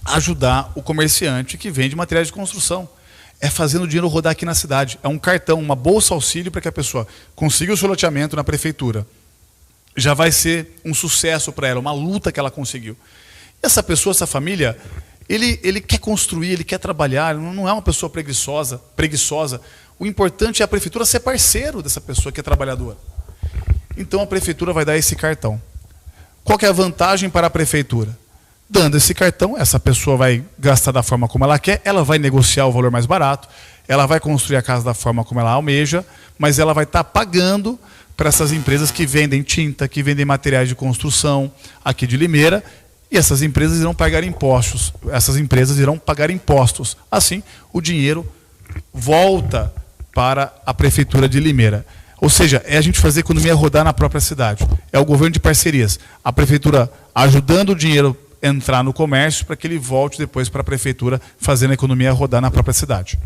ajudar o comerciante que vende materiais de construção. É fazendo o dinheiro rodar aqui na cidade. É um cartão, uma bolsa auxílio para que a pessoa consiga o seu loteamento na prefeitura. Já vai ser um sucesso para ela, uma luta que ela conseguiu. E essa pessoa, essa família, ele quer construir, ele quer trabalhar, não é uma pessoa preguiçosa. O importante é a prefeitura ser parceiro dessa pessoa que é trabalhadora. Então a prefeitura vai dar esse cartão. Qual que é a vantagem para a prefeitura? Dando esse cartão, essa pessoa vai gastar da forma como ela quer, ela vai negociar o valor mais barato, ela vai construir a casa da forma como ela almeja, mas ela vai estar pagando para essas empresas que vendem tinta, que vendem materiais de construção aqui de Limeira, e essas empresas irão pagar impostos. Assim, o dinheiro volta para a prefeitura de Limeira. Ou seja, é a gente fazer a economia rodar na própria cidade. É o governo de parcerias. A prefeitura ajudando o dinheiro a entrar no comércio para que ele volte depois para a prefeitura fazendo a economia rodar na própria cidade.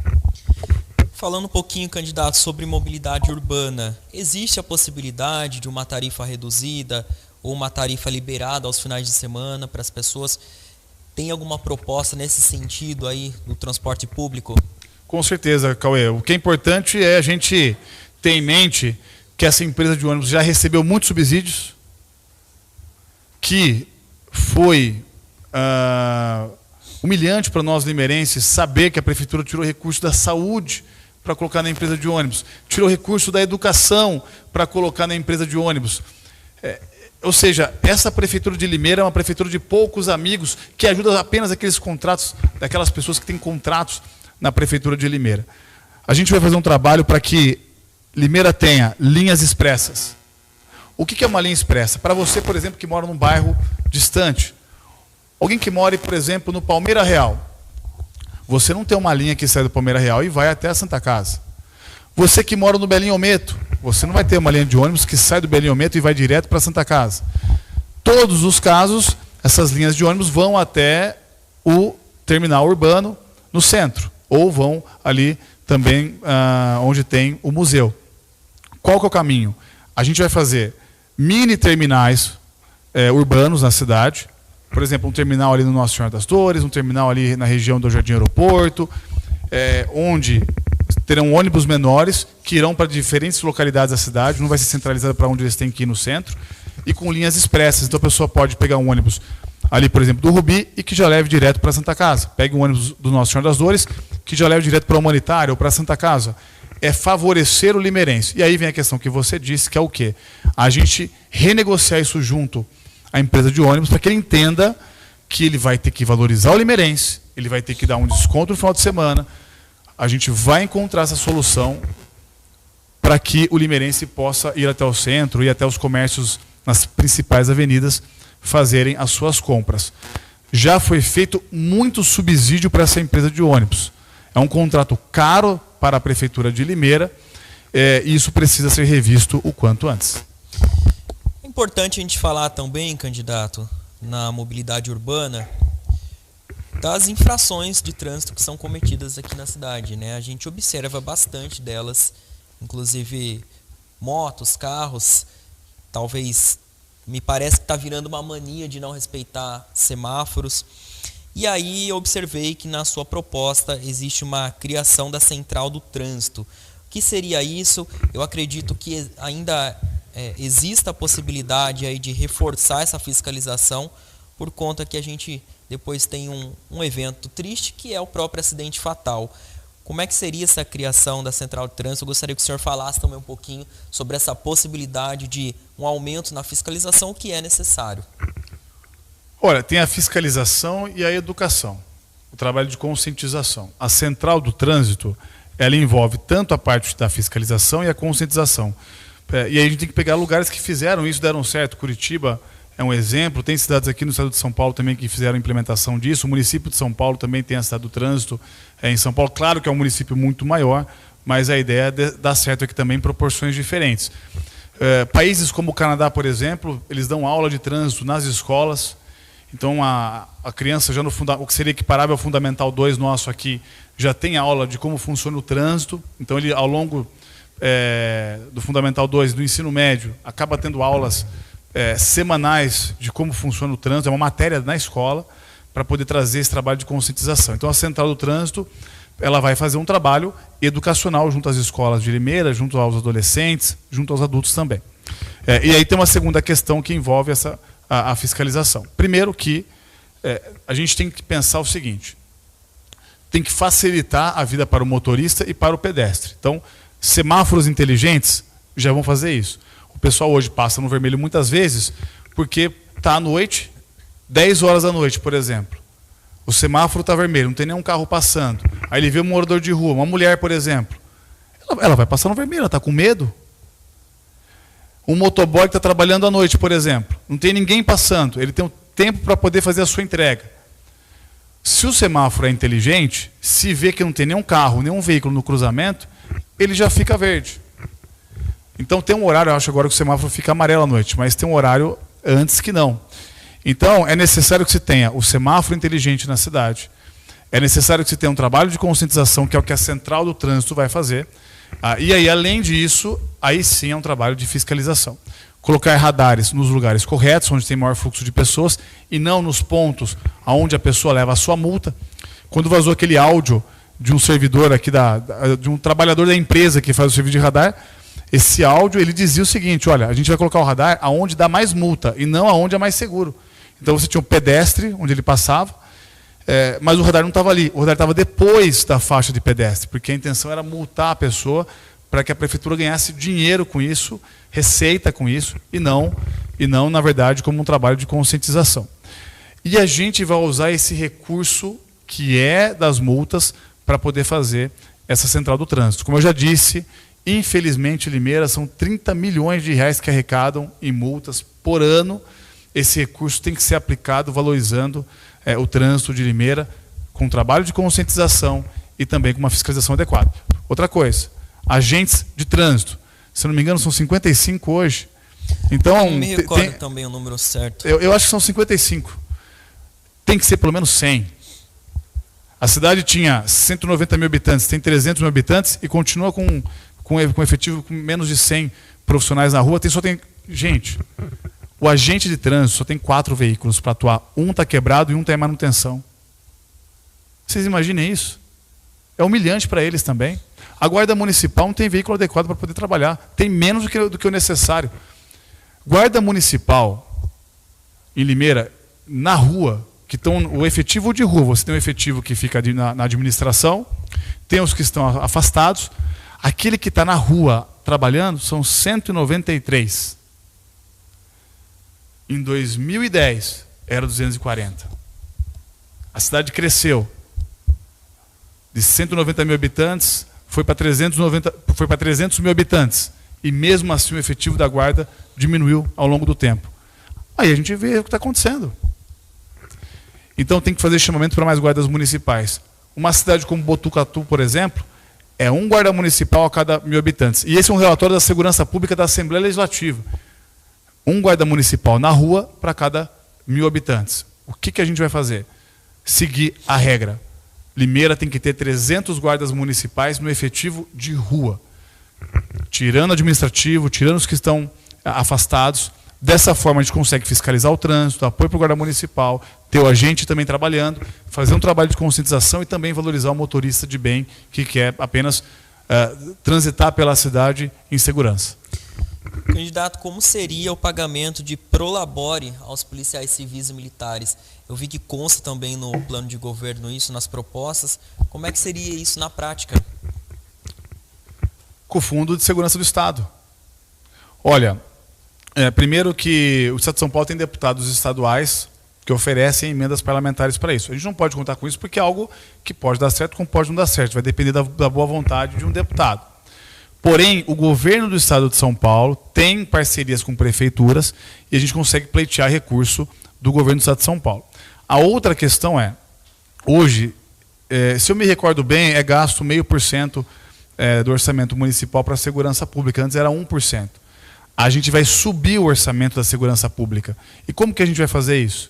Falando um pouquinho, candidato, sobre mobilidade urbana, existe a possibilidade de uma tarifa reduzida ou uma tarifa liberada aos finais de semana para as pessoas? Tem alguma proposta nesse sentido aí do transporte público? Com certeza, Cauê. O que é importante é a gente ter em mente que essa empresa de ônibus já recebeu muitos subsídios, que foi humilhante para nós limeirenses saber que a prefeitura tirou recurso da saúde para colocar na empresa de ônibus, tirou recurso da educação para colocar na empresa de ônibus. Ou seja, essa prefeitura de Limeira é uma prefeitura de poucos amigos que ajuda apenas aqueles contratos, daquelas pessoas que têm contratos na prefeitura de Limeira. A gente vai fazer um trabalho para que Limeira tenha linhas expressas. O que é uma linha expressa? Para você, por exemplo, que mora num bairro distante, alguém que mora, por exemplo, no Palmeira Real, você não tem uma linha que sai do Palmeira Real e vai até a Santa Casa. Você que mora no Belinho Ometo, você não vai ter uma linha de ônibus que sai do Belinho Ometo e vai direto para a Santa Casa. Todos os casos, essas linhas de ônibus vão até o terminal urbano no centro, ou vão ali também onde tem o museu. Qual que é o caminho? A gente vai fazer mini terminais urbanos na cidade, por exemplo, um terminal ali no Nossa Senhora das Dores, um terminal ali na região do Jardim Aeroporto, onde terão ônibus menores que irão para diferentes localidades da cidade, não vai ser centralizado para onde eles têm que ir no centro, e com linhas expressas. Então a pessoa pode pegar um ônibus ali, por exemplo, do Rubi, e que já leve direto para a Santa Casa. Pegue um ônibus do Nossa Senhora das Dores, que já leve direto para a Humanitária ou para a Santa Casa. É favorecer o limeirense. E aí vem a questão que você disse, que é o quê? A gente renegociar isso junto à empresa de ônibus, para que ele entenda que ele vai ter que valorizar o limeirense, ele vai ter que dar um desconto no final de semana. A gente vai encontrar essa solução para que o limeirense possa ir até o centro, ir até os comércios nas principais avenidas, fazerem as suas compras. Já foi feito muito subsídio para essa empresa de ônibus. É um contrato caro para a Prefeitura de Limeira, e isso precisa ser revisto o quanto antes. É importante a gente falar também, candidato, na mobilidade urbana, das infrações de trânsito que são cometidas aqui na cidade, né? A gente observa bastante delas, inclusive motos, carros, talvez me parece que está virando uma mania de não respeitar semáforos. E aí eu observei que na sua proposta existe uma criação da Central do Trânsito. O que seria isso? Eu acredito que ainda exista a possibilidade aí de reforçar essa fiscalização, por conta que a gente depois tem um evento triste, que é o próprio acidente fatal. Como é que seria essa criação da Central de Trânsito? Eu gostaria que o senhor falasse também um pouquinho sobre essa possibilidade de um aumento na fiscalização, que é necessário. Olha, tem a fiscalização e a educação, o trabalho de conscientização. A Central do Trânsito, ela envolve tanto a parte da fiscalização e a conscientização. E aí a gente tem que pegar lugares que fizeram isso, deram certo. Curitiba é um exemplo, tem cidades aqui no estado de São Paulo também que fizeram a implementação disso. O município de São Paulo também tem a Cidade do Trânsito em São Paulo. Claro que é um município muito maior, mas a ideia é dar certo aqui também em proporções diferentes. Países como o Canadá, por exemplo, eles dão aula de trânsito nas escolas. Então a criança, já no o que seria equiparável ao Fundamental 2 nosso aqui, já tem aula de como funciona o trânsito. Então ele, ao longo do Fundamental 2, do ensino médio, acaba tendo aulas semanais de como funciona o trânsito. É uma matéria na escola para poder trazer esse trabalho de conscientização. Então a Central do Trânsito, ela vai fazer um trabalho educacional junto às escolas de Limeira, junto aos adolescentes, junto aos adultos também. E aí tem uma segunda questão que envolve a fiscalização. Primeiro que a gente tem que pensar o seguinte: tem que facilitar a vida para o motorista e para o pedestre. Então, semáforos inteligentes já vão fazer isso. O pessoal hoje passa no vermelho muitas vezes porque está à noite, 10 horas da noite, por exemplo. O semáforo está vermelho, não tem nenhum carro passando. Aí ele vê um morador de rua, uma mulher, por exemplo. Ela vai passar no vermelho, ela está com medo. Um motoboy que está trabalhando à noite, por exemplo, não tem ninguém passando, ele tem um tempo para poder fazer a sua entrega. Se o semáforo é inteligente, se vê que não tem nenhum carro, nenhum veículo no cruzamento, ele já fica verde. Então tem um horário, eu acho agora que o semáforo fica amarelo à noite, mas tem um horário antes que não. Então é necessário que se tenha o semáforo inteligente na cidade, é necessário que se tenha um trabalho de conscientização, que é o que a Central do Trânsito vai fazer. E aí, além disso, aí sim é um trabalho de fiscalização. Colocar radares nos lugares corretos, onde tem maior fluxo de pessoas, e não nos pontos onde a pessoa leva a sua multa. Quando vazou aquele áudio de um servidor aqui, de um trabalhador da empresa que faz o serviço de radar, esse áudio ele dizia o seguinte: olha, a gente vai colocar o radar aonde dá mais multa e não aonde é mais seguro. Então você tinha um pedestre onde ele passava, mas o radar não estava ali, o radar estava depois da faixa de pedestre, porque a intenção era multar a pessoa para que a prefeitura ganhasse dinheiro com isso, receita com isso, e não, na verdade, como um trabalho de conscientização. E a gente vai usar esse recurso que é das multas para poder fazer essa Central do Trânsito. Como eu já disse, infelizmente, Limeira, são 30 milhões de reais que arrecadam em multas por ano. Esse recurso tem que ser aplicado valorizando o trânsito de Limeira, com um trabalho de conscientização e também com uma fiscalização adequada. Outra coisa, agentes de trânsito. Se não me engano, são 55 hoje. Então, não me recordo também o número certo. Eu acho que são 55. Tem que ser pelo menos 100. A cidade tinha 190 mil habitantes, tem 300 mil habitantes e continua com efetivo com menos de 100 profissionais na rua. Gente, o agente de trânsito só tem 4 veículos para atuar. Um está quebrado e um está em manutenção. Vocês imaginem isso? É humilhante para eles também. A guarda municipal não tem veículo adequado para poder trabalhar. Tem menos do que o necessário. Guarda municipal em Limeira, na rua, que estão o efetivo de rua, você tem um efetivo que fica na administração, tem os que estão afastados. Aquele que está na rua trabalhando são 193. Em 2010 era 240. A cidade cresceu de 190 mil habitantes, foi para 300 mil habitantes. E mesmo assim o efetivo da guarda diminuiu ao longo do tempo. Aí a gente vê o que está acontecendo. Então tem que fazer chamamento para mais guardas municipais. Uma cidade como Botucatu, por exemplo, é um guarda municipal a cada 1.000 habitantes. E esse é um relatório da Segurança Pública da Assembleia Legislativa. Um guarda municipal na rua para cada 1.000 habitantes. O que a gente vai fazer? Seguir a regra. Limeira tem que ter 300 guardas municipais no efetivo de rua. Tirando administrativo, tirando os que estão afastados. Dessa forma a gente consegue fiscalizar o trânsito, apoio para o guarda municipal, ter o agente também trabalhando, fazer um trabalho de conscientização e também valorizar o motorista de bem que quer apenas transitar pela cidade em segurança. Candidato, como seria o pagamento de prolabore aos policiais civis e militares? Eu vi que consta também no plano de governo isso, nas propostas. Como é que seria isso na prática? Com o Fundo de Segurança do Estado. Olha, primeiro que o Estado de São Paulo tem deputados estaduais que oferecem emendas parlamentares para isso. A gente não pode contar com isso porque é algo que pode dar certo, como pode não dar certo. Vai depender da boa vontade de um deputado. Porém, o governo do Estado de São Paulo tem parcerias com prefeituras e a gente consegue pleitear recurso do governo do Estado de São Paulo. A outra questão é, hoje, se eu me recordo bem, é gasto 0,5% do orçamento municipal para a segurança pública. Antes era 1%. A gente vai subir o orçamento da segurança pública. E como que a gente vai fazer isso?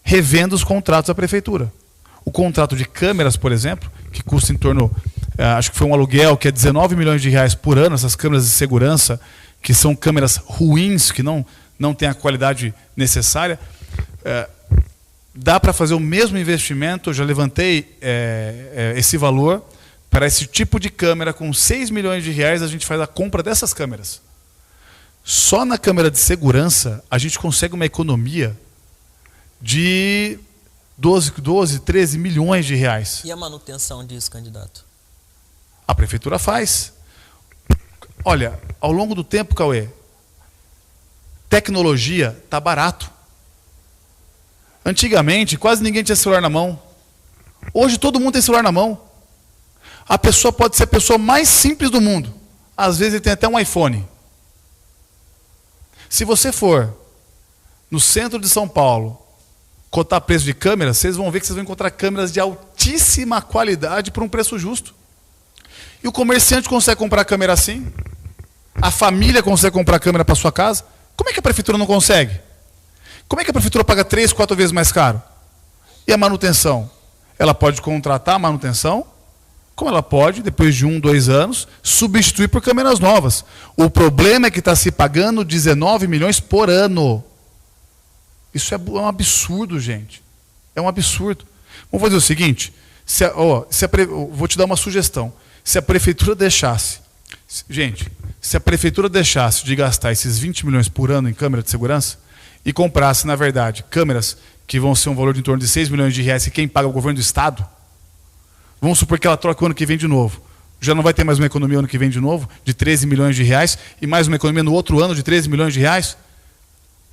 Revendo os contratos da prefeitura. O contrato de câmeras, por exemplo, que custa em torno, acho que foi um aluguel, que é 19 milhões de reais por ano, essas câmeras de segurança, que são câmeras ruins, que não têm a qualidade necessária, dá para fazer o mesmo investimento, eu já levantei esse valor, para esse tipo de câmera, com 6 milhões de reais, a gente faz a compra dessas câmeras. Só na câmera de segurança, a gente consegue uma economia de 12, 13 milhões de reais. E a manutenção disso, candidato? A prefeitura faz. Olha, ao longo do tempo, Cauê, tecnologia está barato. Antigamente, quase ninguém tinha celular na mão. Hoje, todo mundo tem celular na mão. A pessoa pode ser a pessoa mais simples do mundo. Às vezes, ele tem até um iPhone. Se você for no centro de São Paulo, cotar preço de câmeras, vocês vão ver que vocês vão encontrar câmeras de altíssima qualidade por um preço justo. E o comerciante consegue comprar câmera assim? A família consegue comprar câmera para sua casa? Como é que a prefeitura não consegue? Como é que a prefeitura paga 3, 4 vezes mais caro? E a manutenção? Ela pode contratar a manutenção, como ela pode, depois de 1, 2 anos, substituir por câmeras novas. O problema é que está se pagando 19 milhões por ano. Isso é um absurdo, gente. É um absurdo. Vamos fazer o seguinte, vou te dar uma sugestão. Se a prefeitura deixasse, se a prefeitura deixasse de gastar esses 20 milhões por ano em câmera de segurança e comprasse, na verdade, câmeras que vão ser um valor de em torno de 6 milhões de reais e quem paga é o governo do Estado, vamos supor que ela troca o ano que vem de novo. Já não vai ter mais uma economia ano que vem de novo, de 13 milhões de reais, e mais uma economia no outro ano de 13 milhões de reais?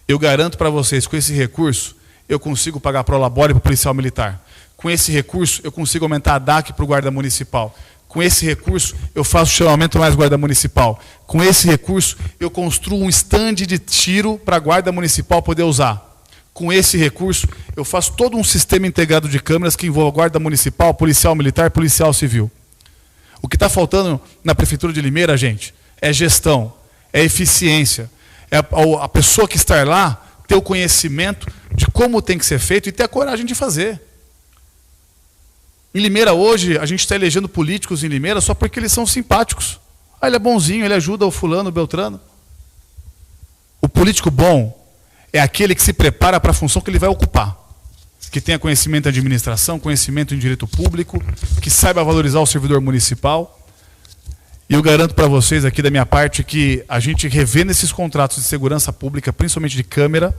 Eu garanto para vocês, com esse recurso, eu consigo pagar prolabore para o policial militar. Com esse recurso, eu consigo aumentar a DAC para o guarda municipal. Com esse recurso, eu faço chamamento mais guarda municipal. Com esse recurso, eu construo um estande de tiro para a guarda municipal poder usar. Com esse recurso, eu faço todo um sistema integrado de câmeras que envolve guarda municipal, policial militar, policial civil. O que está faltando na prefeitura de Limeira, gente, é gestão, é eficiência, é a pessoa que está lá ter o conhecimento de como tem que ser feito e ter a coragem de fazer. Em Limeira hoje, a gente está elegendo políticos em Limeira só porque eles são simpáticos. Ah, ele é bonzinho, ele ajuda o fulano, o beltrano. O político bom é aquele que se prepara para a função que ele vai ocupar. Que tenha conhecimento em administração, conhecimento em direito público, que saiba valorizar o servidor municipal. E eu garanto para vocês aqui da minha parte que a gente revendo esses contratos de segurança pública, principalmente de câmera,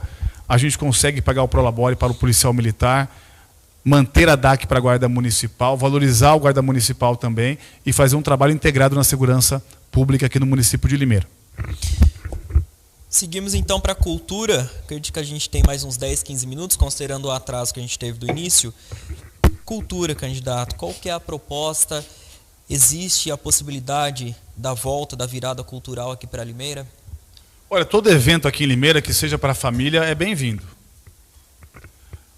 a gente consegue pagar o prolabore para o policial militar, manter a DAC para a Guarda Municipal, valorizar o Guarda Municipal também e fazer um trabalho integrado na segurança pública aqui no município de Limeira. Seguimos então para a cultura. Acredito que a gente tem mais uns 10, 15 minutos, considerando o atraso que a gente teve do início. Cultura, candidato, qual que é a proposta? Existe a possibilidade da volta, da virada cultural aqui para Limeira? Olha, todo evento aqui em Limeira que seja para a família é bem-vindo.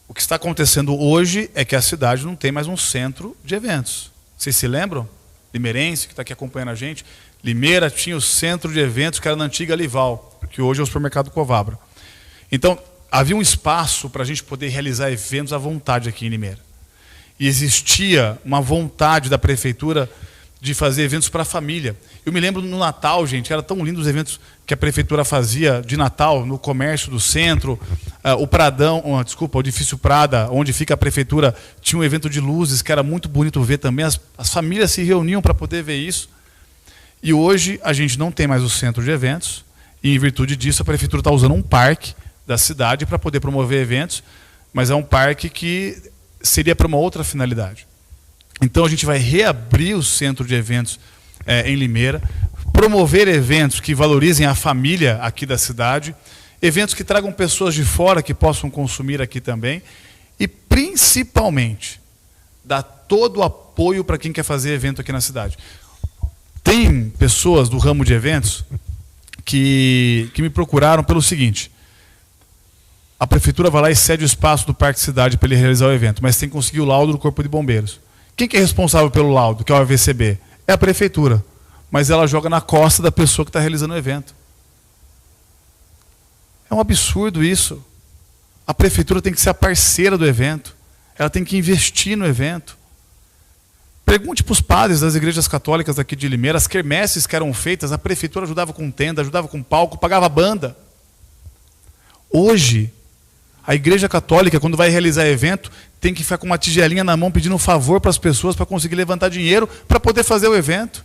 O que está acontecendo hoje é que a cidade não tem mais um centro de eventos. Vocês se lembram? Limeirense, que está aqui acompanhando a gente. Limeira tinha o centro de eventos que era na antiga Lival, que hoje é o supermercado Covabra. Então, havia um espaço para a gente poder realizar eventos à vontade aqui em Limeira. E existia uma vontade da prefeitura de fazer eventos para a família. Eu me lembro no Natal, gente, era tão lindo os eventos que a prefeitura fazia de Natal, no comércio do centro, o Pradão, o edifício Prada, onde fica a prefeitura, tinha um evento de luzes que era muito bonito ver também, as famílias se reuniam para poder ver isso. E hoje a gente não tem mais o centro de eventos, e em virtude disso a prefeitura está usando um parque da cidade para poder promover eventos, mas é um parque que seria para uma outra finalidade. Então a gente vai reabrir o centro de eventos em Limeira, promover eventos que valorizem a família aqui da cidade, eventos que tragam pessoas de fora que possam consumir aqui também, e principalmente dar todo o apoio para quem quer fazer evento aqui na cidade. Tem pessoas do ramo de eventos que me procuraram pelo seguinte: a prefeitura vai lá e cede o espaço do Parque Cidade para ele realizar o evento, mas tem que conseguir o laudo do Corpo de Bombeiros. Quem que é responsável pelo laudo, que é o AVCB? É a prefeitura, mas ela joga na costa da pessoa que está realizando o evento. É um absurdo isso. A prefeitura tem que ser a parceira do evento, ela tem que investir no evento. Pergunte para os padres das igrejas católicas aqui de Limeira, as quermesses que eram feitas, a prefeitura ajudava com tenda, ajudava com palco, pagava banda. Hoje, a igreja católica, quando vai realizar evento, tem que ficar com uma tigelinha na mão pedindo um favor para as pessoas para conseguir levantar dinheiro para poder fazer o evento.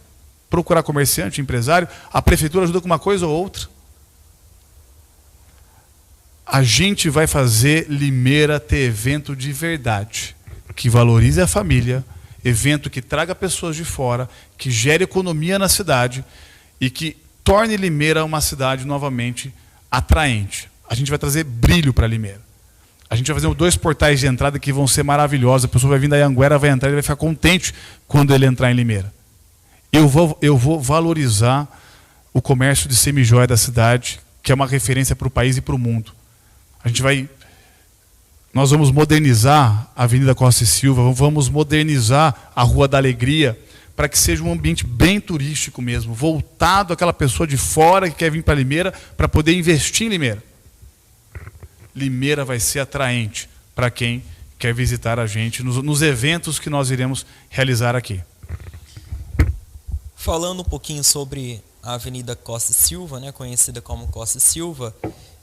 Procurar comerciante, empresário, a prefeitura ajuda com uma coisa ou outra. A gente vai fazer Limeira ter evento de verdade, que valorize a família, evento que traga pessoas de fora, que gere economia na cidade e que torne Limeira uma cidade novamente atraente. A gente vai trazer brilho para Limeira. A gente vai fazer 2 portais de entrada que vão ser maravilhosos. A pessoa vai vir da Anhanguera, vai entrar e vai ficar contente quando ele entrar em Limeira. Eu vou valorizar o comércio de semijoia da cidade, que é uma referência para o país e para o mundo. Nós vamos modernizar a Avenida Costa e Silva, vamos modernizar a Rua da Alegria, para que seja um ambiente bem turístico mesmo, voltado àquela pessoa de fora que quer vir para Limeira, para poder investir em Limeira. Limeira vai ser atraente para quem quer visitar a gente nos eventos que nós iremos realizar aqui. Falando um pouquinho sobre a Avenida Costa e Silva, né, conhecida como Costa e Silva,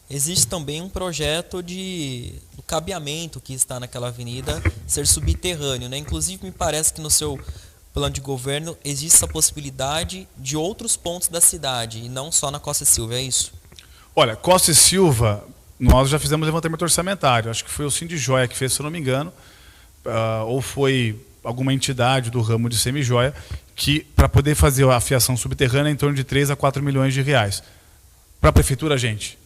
existe também um projeto do cabeamento que está naquela avenida ser subterrâneo, né? Inclusive, me parece que no seu plano de governo existe essa possibilidade de outros pontos da cidade, e não só na Costa e Silva, é isso? Olha, Costa e Silva, nós já fizemos levantamento orçamentário, acho que foi o Sindijoia que fez, se eu não me engano, ou foi alguma entidade do ramo de semijoia, que para poder fazer a fiação subterrânea em torno de 3 a 4 milhões de reais. Para a prefeitura, gente,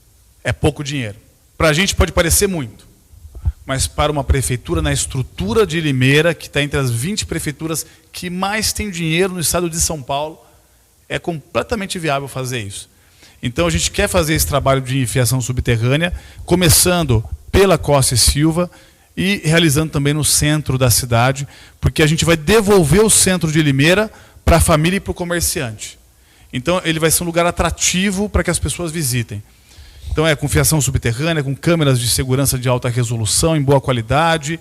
é pouco dinheiro. Para a gente pode parecer muito, mas para uma prefeitura na estrutura de Limeira, que está entre as 20 prefeituras que mais tem dinheiro no estado de São Paulo, é completamente viável fazer isso. Então a gente quer fazer esse trabalho de fiação subterrânea, começando pela Costa e Silva e realizando também no centro da cidade, porque a gente vai devolver o centro de Limeira para a família e para o comerciante. Então ele vai ser um lugar atrativo para que as pessoas visitem. Então com fiação subterrânea, com câmeras de segurança de alta resolução, em boa qualidade,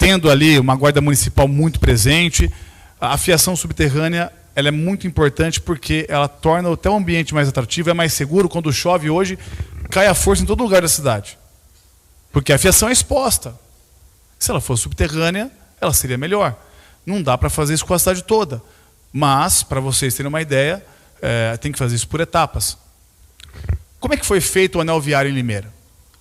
tendo ali uma guarda municipal muito presente. A fiação subterrânea ela é muito importante porque ela torna até o ambiente mais atrativo, é mais seguro. Quando chove hoje, cai a força em todo lugar da cidade. Porque a fiação é exposta. Se ela fosse subterrânea, ela seria melhor. Não dá para fazer isso com a cidade toda. Mas, para vocês terem uma ideia, tem que fazer isso por etapas. Como é que foi feito o anel viário em Limeira?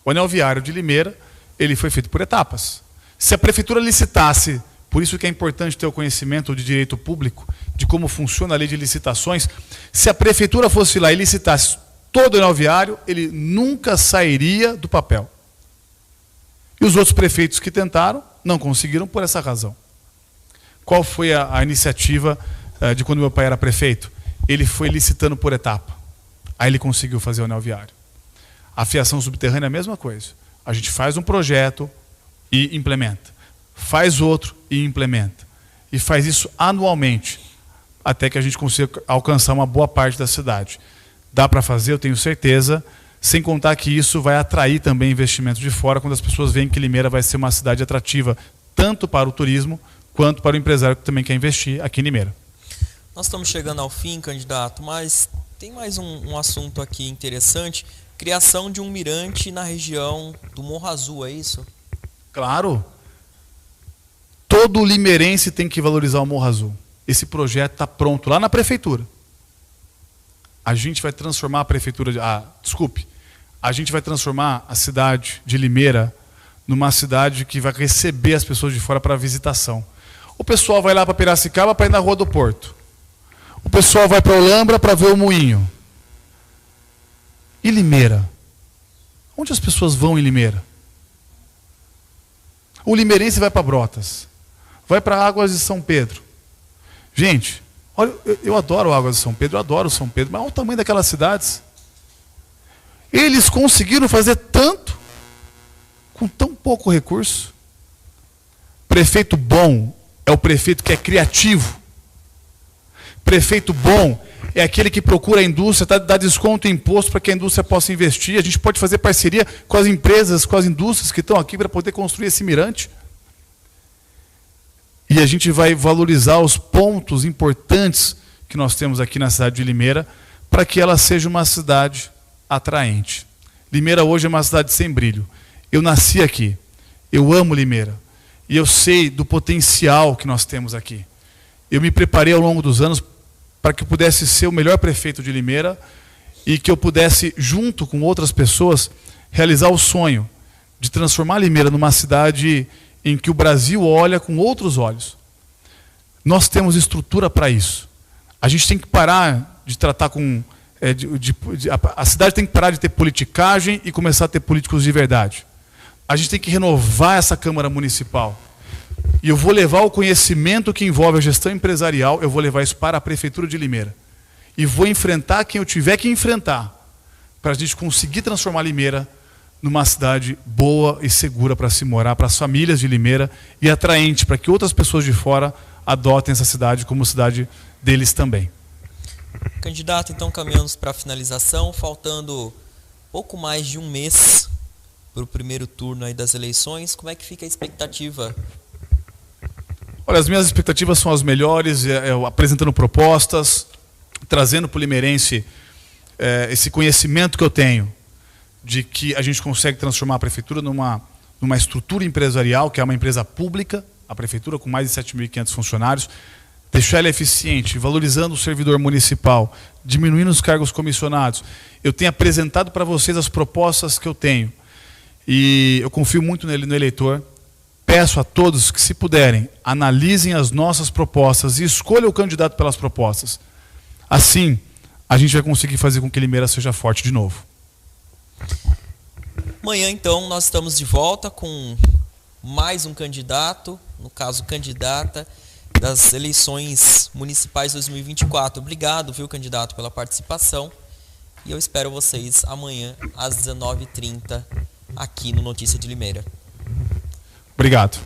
O anel viário de Limeira, ele foi feito por etapas. Se a prefeitura licitasse, por isso que é importante ter o conhecimento de direito público, de como funciona a lei de licitações, se a prefeitura fosse lá e licitasse todo o anel viário, ele nunca sairia do papel. E os outros prefeitos que tentaram, não conseguiram por essa razão. Qual foi a iniciativa de quando meu pai era prefeito? Ele foi licitando por etapa. Aí ele conseguiu fazer o anel viário. A fiação subterrânea é a mesma coisa. A gente faz um projeto e implementa. Faz outro e implementa. E faz isso anualmente, até que a gente consiga alcançar uma boa parte da cidade. Dá para fazer, eu tenho certeza, sem contar que isso vai atrair também investimentos de fora, quando as pessoas veem que Limeira vai ser uma cidade atrativa, tanto para o turismo, quanto para o empresário que também quer investir aqui em Limeira. Nós estamos chegando ao fim, candidato, mas tem mais um assunto aqui interessante. Criação de um mirante na região do Morro Azul, é isso? Claro. Todo limeirense tem que valorizar o Morro Azul. Esse projeto está pronto lá na prefeitura. A gente vai transformar a prefeitura... A gente vai transformar a cidade de Limeira numa cidade que vai receber as pessoas de fora para visitação. O pessoal vai lá para Piracicaba para ir na Rua do Porto. O pessoal vai para Olambra para ver o moinho. E Limeira? Onde as pessoas vão em Limeira? O limeirense vai para Brotas. Vai para Águas de São Pedro. Gente, olha, eu adoro Águas de São Pedro, eu adoro São Pedro, mas olha o tamanho daquelas cidades. Eles conseguiram fazer tanto com tão pouco recurso. Prefeito bom é o prefeito que é criativo. Prefeito bom é aquele que procura a indústria, dá desconto em imposto para que a indústria possa investir. A gente pode fazer parceria com as empresas, com as indústrias que estão aqui para poder construir esse mirante. E a gente vai valorizar os pontos importantes que nós temos aqui na cidade de Limeira para que ela seja uma cidade atraente. Limeira hoje é uma cidade sem brilho. Eu nasci aqui, eu amo Limeira e eu sei do potencial que nós temos aqui. Eu me preparei ao longo dos anos para que eu pudesse ser o melhor prefeito de Limeira e que eu pudesse, junto com outras pessoas, realizar o sonho de transformar Limeira numa cidade em que o Brasil olha com outros olhos. Nós temos estrutura para isso. A gente tem que parar de tratar com... a cidade tem que parar de ter politicagem e começar a ter políticos de verdade. A gente tem que renovar essa Câmara Municipal. E eu vou levar o conhecimento que envolve a gestão empresarial, eu vou levar isso para a Prefeitura de Limeira. E vou enfrentar quem eu tiver que enfrentar, para a gente conseguir transformar Limeira numa cidade boa e segura para se morar, para as famílias de Limeira, e atraente para que outras pessoas de fora adotem essa cidade como cidade deles também. Candidato, então caminhamos para a finalização, faltando pouco mais de um mês para o primeiro turno aí das eleições. Como é que fica a expectativa? Olha, as minhas expectativas são as melhores, apresentando propostas, trazendo para o limeirense esse conhecimento que eu tenho de que a gente consegue transformar a prefeitura numa estrutura empresarial, que é uma empresa pública, a prefeitura com mais de 7.500 funcionários, deixar ela eficiente, valorizando o servidor municipal, diminuindo os cargos comissionados. Eu tenho apresentado para vocês as propostas que eu tenho e eu confio muito no eleitor. Peço a todos que, se puderem, analisem as nossas propostas e escolham o candidato pelas propostas. Assim, a gente vai conseguir fazer com que Limeira seja forte de novo. Amanhã, então, nós estamos de volta com mais um candidato, no caso, candidata das eleições municipais 2024. Obrigado, viu, candidato, pela participação. E eu espero vocês amanhã, às 19h30, aqui no Notícia de Limeira. Obrigado.